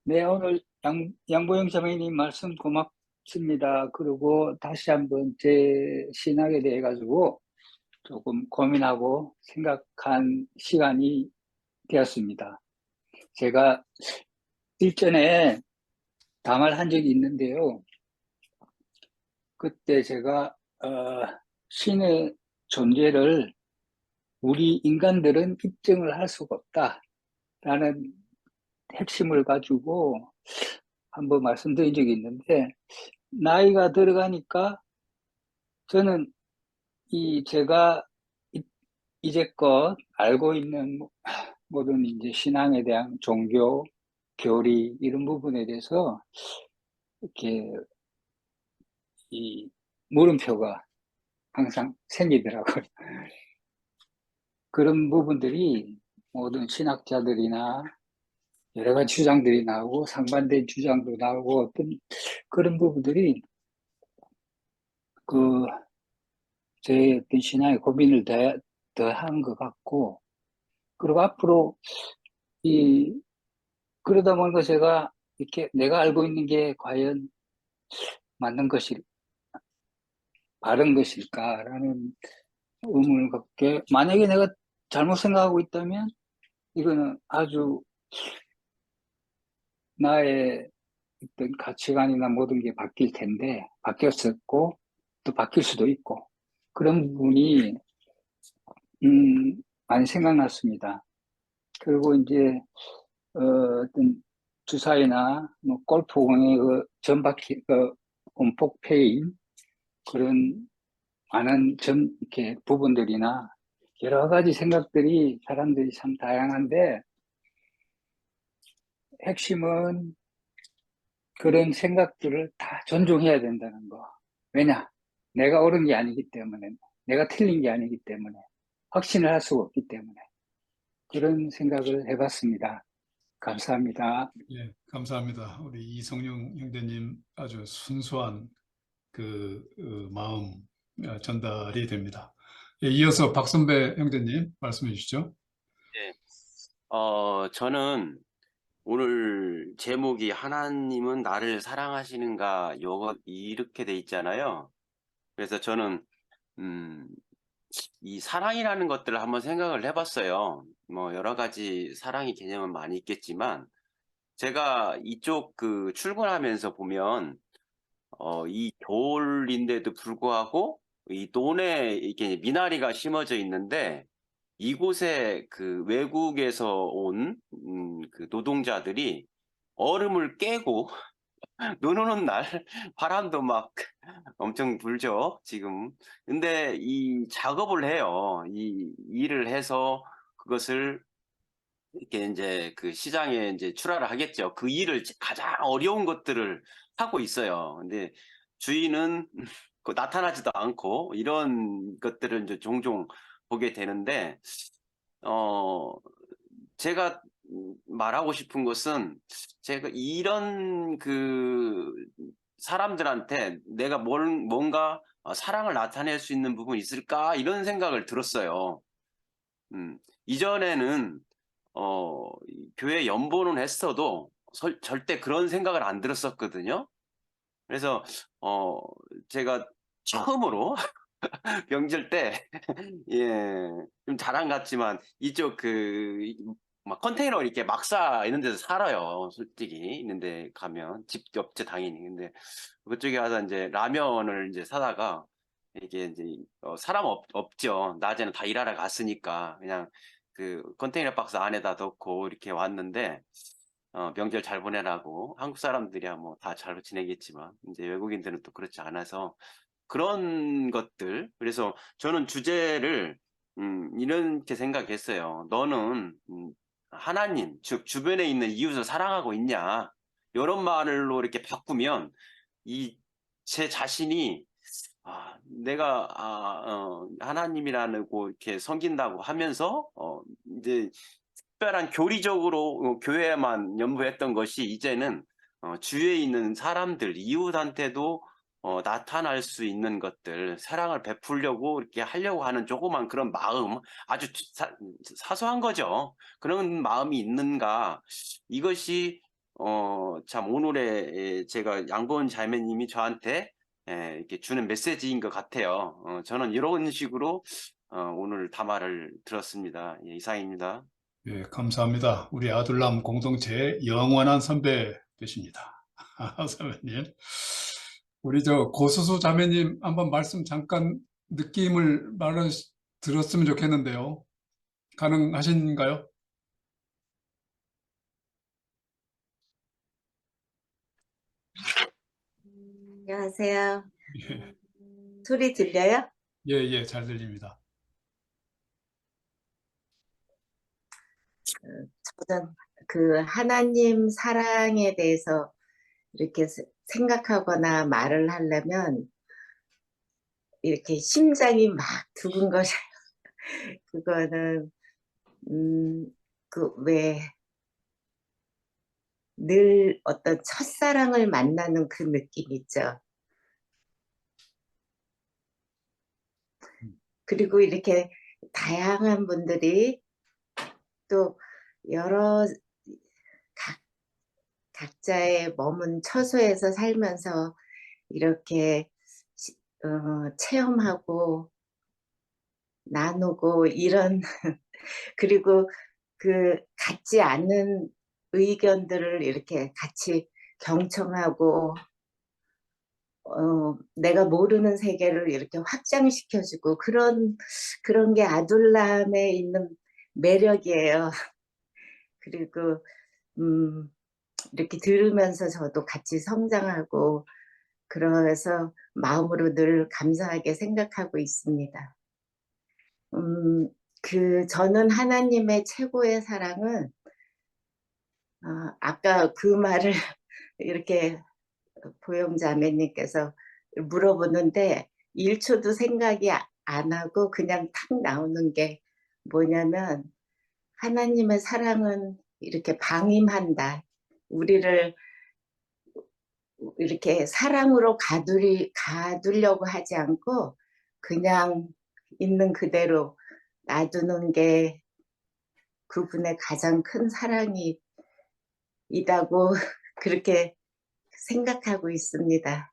Speaker 8: 네, 오늘 양보영 자매님 말씀 고맙습니다. 그리고 다시 한번 제 신학에 대해 가지고 조금 고민하고 생각한 시간이 되었습니다. 제가 일전에 담화를 한 적이 있는데요. 그때 제가 신의 존재를 우리 인간들은 입증을 할 수가 없다라는 핵심을 가지고 한번 말씀드린 적이 있는데, 나이가 들어가니까 저는 제가 이제껏 알고 있는 모든 이제 신앙에 대한 종교, 교리 이런 부분에 대해서 이렇게 이 물음표가 항상 생기더라고요. 그런 부분들이 모든 신학자들이나 여러 가지 주장들이 나오고 상반된 주장도 나오고 어떤 그런 부분들이 제 어떤 신앙의 고민을 더한 것 같고, 그리고 앞으로 그러다 보니까 제가 이렇게 내가 알고 있는 게 과연 맞는 바른 것일까라는 의문을 갖게, 만약에 내가 잘못 생각하고 있다면 이거는 아주 나의 어떤 가치관이나 모든 게 바뀔 텐데, 바뀌었었고 또 바뀔 수도 있고, 그런 부분이 많이 생각났습니다. 그리고 이제 어떤 주사위나 뭐 골프공의 전바퀴 온폭 패인 그런 많은 이렇게 부분들이나 여러 가지 생각들이 사람들이 참 다양한데, 핵심은 그런 생각들을 다 존중해야 된다는 거. 왜냐? 내가 옳은 게 아니기 때문에, 내가 틀린 게 아니기 때문에, 확신을 할 수가 없기 때문에 그런 생각을 해봤습니다. 감사합니다.
Speaker 3: 예, 감사합니다. 우리 이성용 형제님 아주 순수한 마음 전달이 됩니다. 예, 이어서 박선배 형제님 말씀해 주시죠.
Speaker 9: 네. 저는 오늘 제목이 하나님은 나를 사랑하시는가 이렇게 돼 있잖아요. 그래서 저는 이 사랑이라는 것들을 한번 생각을 해봤어요. 뭐 여러 가지 사랑의 개념은 많이 있겠지만, 제가 이쪽 출근하면서 보면 이 겨울인데도 불구하고 이 논에 이렇게 미나리가 심어져 있는데, 이곳에 외국에서 온 노동자들이 얼음을 깨고 눈 오는 날 바람도 막 엄청 불죠, 지금. 근데 이 작업을 해요. 이 일을 해서 그것을 이렇게 이제 시장에 이제 출하를 하겠죠. 그 일을 가장 어려운 것들을 하고 있어요. 근데 주인은 나타나지도 않고 이런 것들을 이제 종종 보게 되는데, 제가 말하고 싶은 것은, 제가 이런 사람들한테 내가 뭔가 사랑을 나타낼 수 있는 부분이 있을까, 이런 생각을 들었어요. 이전에는 교회 연보는 했어도 절대 그런 생각을 안 들었었거든요. 그래서 제가 처음으로 명절 때 예, 좀 자랑 같지만 이쪽 막 컨테이너 이렇게 막사 이런 데서 살아요. 솔직히 있는데 가면 집 옆에 당연히. 근데 그쪽에 가서 이제 라면을 이제 사다가 이게 이제 사람 없죠. 낮에는 다 일하러 갔으니까 그냥 컨테이너 박스 안에다 넣고 이렇게 왔는데, 명절 잘 보내라고. 한국 사람들이야 뭐 다 잘 지내겠지만 이제 외국인들은 또 그렇지 않아서 그런 것들. 그래서 저는 주제를 이렇게 생각했어요. 너는 하나님, 즉 주변에 있는 이웃을 사랑하고 있냐, 이런 말로 이렇게 바꾸면 제 자신이 내가 하나님이라고 이렇게 섬긴다고 하면서 이제 특별한 교리적으로 교회에만 연부했던 것이 이제는 주위에 있는 사람들, 이웃한테도 나타날 수 있는 것들, 사랑을 베풀려고 이렇게 하려고 하는 조그만 그런 마음, 아주 사소한 거죠. 그런 마음이 있는가? 이것이 참 오늘의 제가 양보은 자매님이 저한테 이렇게 주는 메시지인 것 같아요. 저는 이런 식으로 오늘 담화를 들었습니다. 예, 이상입니다.
Speaker 3: 예, 감사합니다. 우리 아둘람 공동체의 영원한 선배 되십니다. 선배님. 우리 저 고수수 자매님 한번 말씀 잠깐 느낌을 들었으면 좋겠는데요. 가능하신가요?
Speaker 10: 안녕하세요.
Speaker 3: 예,
Speaker 10: 소리 들려요?
Speaker 3: 예, 예, 잘 들립니다.
Speaker 10: 저는 그 하나님 사랑에 대해서 이렇게 생각하거나 말을 하려면 이렇게 심장이 막 두근거려요. 그거는 그 왜 늘 어떤 첫사랑을 만나는 그 느낌 있죠. 그리고 이렇게 다양한 분들이 또 여러 각자의 머문 처소에서 살면서 이렇게 체험하고 나누고 이런 그리고 그 같지 않은 의견들을 이렇게 같이 경청하고 내가 모르는 세계를 이렇게 확장시켜주고 그런 게 아둘람에 있는 매력이에요. 그리고 이렇게 들으면서 저도 같이 성장하고 그래서 마음으로 늘 감사하게 생각하고 있습니다. 저는 하나님의 최고의 사랑은 아까 그 말을 이렇게 보영자매님께서 물어보는데 1초도 생각이 안 하고 그냥 탁 나오는 게 뭐냐면 하나님의 사랑은 이렇게 방임한다. 우리를 이렇게 사랑으로 가두려고 하지 않고 그냥 있는 그대로 놔두는 게 그분의 가장 큰 사랑이 이다고 그렇게 생각하고 있습니다.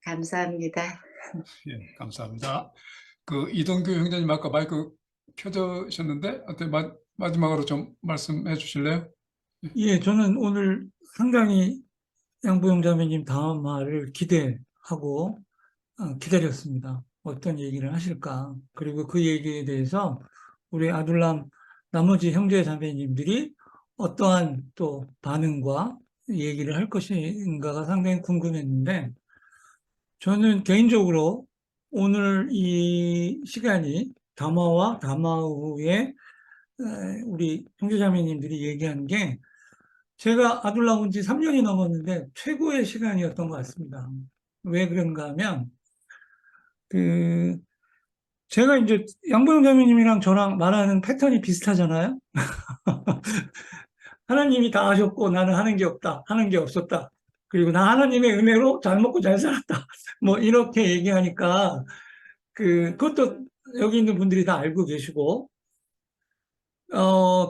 Speaker 10: 감사합니다.
Speaker 3: 예, 감사합니다. 그 이동규 형제님 아까 마이크 켜두셨는데 어때 마지막으로 좀 말씀해 주실래요?
Speaker 11: 예, 저는 오늘 상당히 양보영 자매님 다음 말을 기대하고 기다렸습니다. 어떤 얘기를 하실까. 그리고 그 얘기에 대해서 우리 아둘람 나머지 형제 자매님들이 어떠한 또 반응과 얘기를 할 것인가가 상당히 궁금했는데 저는 개인적으로 오늘 이 시간이 담화와 담화 후에 우리 형제자매님들이 얘기한 게 제가 아둘람 온 지 3년이 넘었는데 최고의 시간이었던 것 같습니다. 왜 그런가 하면 제가 이제 양보영 자매님이랑 저랑 말하는 패턴이 비슷하잖아요. 하나님이 다 하셨고 나는 하는 게 없다, 하는 게 없었다. 그리고 나 하나님의 은혜로 잘 먹고 잘 살았다. 뭐 이렇게 얘기하니까 그것도 여기 있는 분들이 다 알고 계시고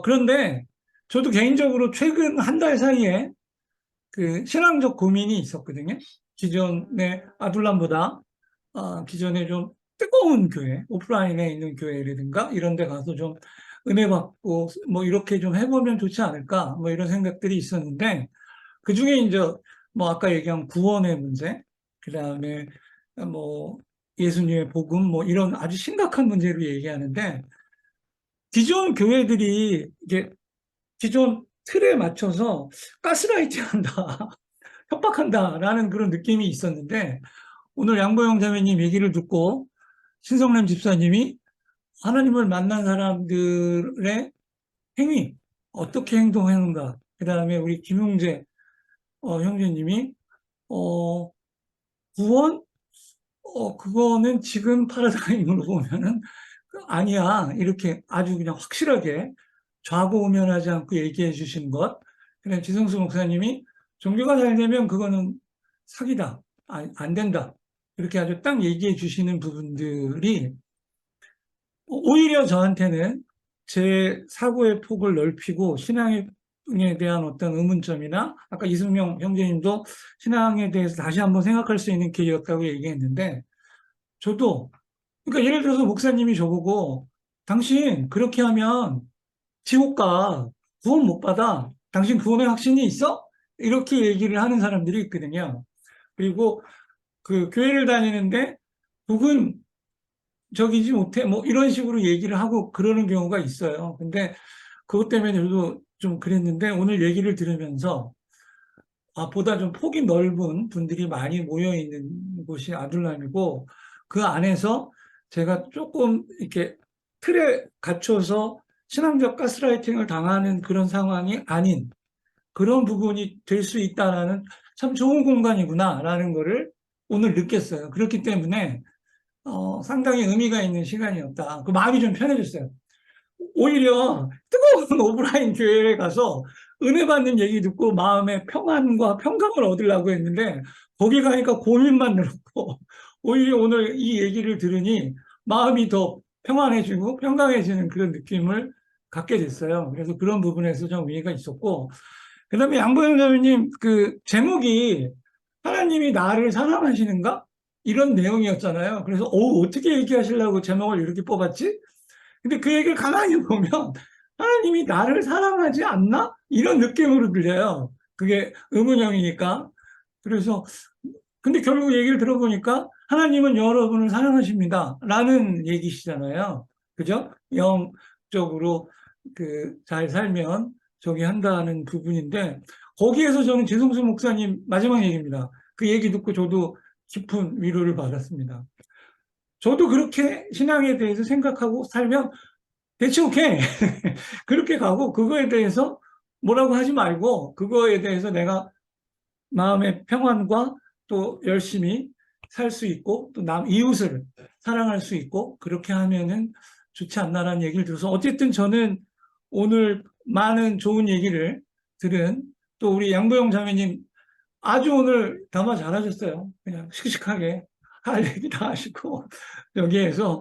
Speaker 11: 그런데 저도 개인적으로 최근 한 달 사이에 신앙적 고민이 있었거든요. 기존의 아둘람보다 기존에 좀 뜨거운 교회, 오프라인에 있는 교회라든가 이런 데 가서 좀 은혜 받고 뭐 이렇게 좀 해보면 좋지 않을까 뭐 이런 생각들이 있었는데 그 중에 이제 뭐 아까 얘기한 구원의 문제, 그 다음에 뭐 예수님의 복음 뭐 이런 아주 심각한 문제로 얘기하는데 기존 교회들이 이게 기존 틀에 맞춰서 가스라이팅 한다, 협박한다라는 그런 느낌이 있었는데 오늘 양보영 자매님 얘기를 듣고 신성남 집사님이 하나님을 만난 사람들의 행위, 어떻게 행동하는가, 그 다음에 우리 김용재 형제님이 구원, 그거는 지금 파라다임으로 보면은 아니야. 이렇게 아주 그냥 확실하게 좌고우면하지 않고 얘기해 주신 것. 그냥 지성수 목사님이 종교가 잘 되면 그거는 사기다. 안 된다. 이렇게 아주 딱 얘기해 주시는 부분들이 오히려 저한테는 제 사고의 폭을 넓히고 신앙에 대한 어떤 의문점이나 아까 이승명 형제님도 신앙에 대해서 다시 한번 생각할 수 있는 기회였다고 얘기했는데 저도 그러니까 예를 들어서 목사님이 저보고 당신 그렇게 하면 지옥 가 구원 못 받아 당신 구원의 확신이 있어? 이렇게 얘기를 하는 사람들이 있거든요. 그리고 그 교회를 다니는데 적이지 못해 뭐 이런 식으로 얘기를 하고 그러는 경우가 있어요. 근데 그것 때문에 저도 좀 그랬는데 오늘 얘기를 들으면서 보다 좀 폭이 넓은 분들이 많이 모여 있는 곳이 아둘람이고 그 안에서 제가 조금 이렇게 틀에 갇혀서 신앙적 가스라이팅을 당하는 그런 상황이 아닌 그런 부분이 될 수 있다라는 참 좋은 공간이구나라는 거를 오늘 느꼈어요. 그렇기 때문에 상당히 의미가 있는 시간이었다. 그 마음이 좀 편해졌어요. 오히려 뜨거운 오프라인 교회에 가서 은혜 받는 얘기 듣고 마음의 평안과 평강을 얻으려고 했는데 거기 가니까 고민만 늘었고 오히려 오늘 이 얘기를 들으니 마음이 더 평안해지고 평강해지는 그런 느낌을 갖게 됐어요. 그래서 그런 부분에서 좀 의미가 있었고 그다음에 양보영 자매님 그 제목이 하나님이 나를 사랑하시는가? 이런 내용이었잖아요. 그래서 어떻게 얘기하시려고 제목을 이렇게 뽑았지? 근데 그 얘기를 가만히 보면 하나님이 나를 사랑하지 않나? 이런 느낌으로 들려요. 그게 의문형이니까. 그래서 근데 결국 얘기를 들어보니까 하나님은 여러분을 사랑하십니다. 라는 얘기시잖아요. 그죠? 영적으로 잘 살면 저기 한다는 부분인데 거기에서 저는 지성수 목사님 마지막 얘기입니다. 그 얘기 듣고 저도 깊은 위로를 받았습니다. 저도 그렇게 신앙에 대해서 생각하고 살면 대체 오케이. 그렇게 가고 그거에 대해서 뭐라고 하지 말고 그거에 대해서 내가 마음의 평안과 또 열심히 살 수 있고 또 이웃을 사랑할 수 있고 그렇게 하면은 좋지 않나라는 얘기를 들어서 어쨌든 저는 오늘 많은 좋은 얘기를 들은 또 우리 양보영 자매님 아주 오늘 담화 잘하셨어요. 그냥 씩씩하게 할 얘기 다 하시고 여기에서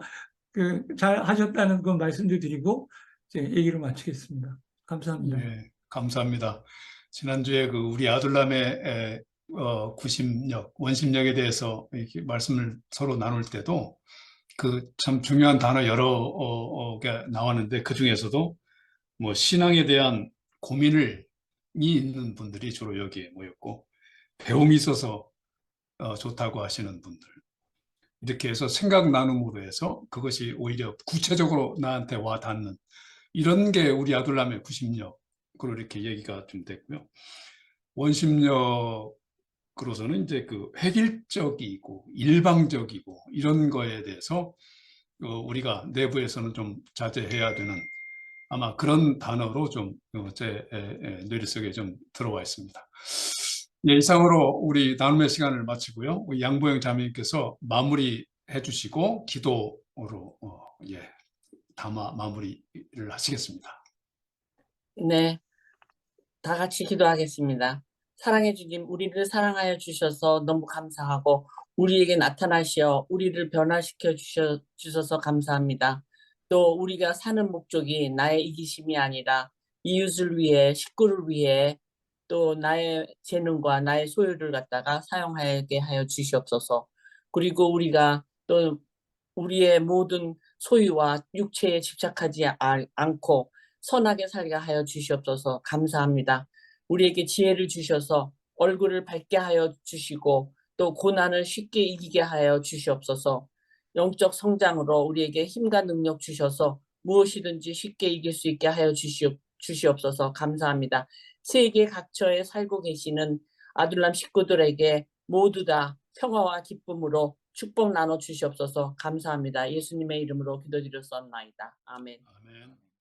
Speaker 11: 잘 하셨다는 그 말씀도 드리고 이제 얘기를 마치겠습니다. 감사합니다.
Speaker 3: 네, 감사합니다. 지난주에 그 우리 아둘람의 구심력, 원심력에 대해서 이렇게 말씀을 서로 나눌 때도 그 참 중요한 단어 여러 개 나왔는데 그 중에서도 뭐 신앙에 대한 고민이 있는 분들이 주로 여기에 모였고 배움이 있어서 좋다고 하시는 분들 이렇게 해서 생각 나눔으로 해서 그것이 오히려 구체적으로 나한테 와 닿는 이런 게 우리 아둘람의 구심력으로 이렇게 얘기가 좀 됐고요. 원심력으로서는 이제 그 획일적이고 일방적이고 이런 거에 대해서 우리가 내부에서는 좀 자제해야 되는 아마 그런 단어로 좀 제 뇌리 속에 좀 들어와 있습니다. 예, 이상으로 우리 나눔의 시간을 마치고요. 우리 양보영 자매님께서 마무리해 주시고 기도로 담아 마무리를 하시겠습니다.
Speaker 1: 네, 다 같이 기도하겠습니다. 사랑해 주님, 우리를 사랑하여 주셔서 너무 감사하고 우리에게 나타나시어 우리를 변화시켜 주셔서 감사합니다. 또 우리가 사는 목적이 나의 이기심이 아니라 이웃을 위해, 식구를 위해 또 나의 재능과 나의 소유를 갖다가 사용하게 하여 주시옵소서. 그리고 우리가 또 우리의 모든 소유와 육체에 집착하지 않고 선하게 살게 하여 주시옵소서. 감사합니다. 우리에게 지혜를 주셔서 얼굴을 밝게 하여 주시고 또 고난을 쉽게 이기게 하여 주시옵소서. 영적 성장으로 우리에게 힘과 능력 주셔서 무엇이든지 쉽게 이길 수 있게 하여 주시옵소서. 감사합니다. 세계 각처에 살고 계시는 아둘람 식구들에게 모두 다 평화와 기쁨으로 축복 나눠 주시옵소서. 감사합니다. 예수님의 이름으로 기도드렸사옵나이다. 아멘.
Speaker 3: 아멘.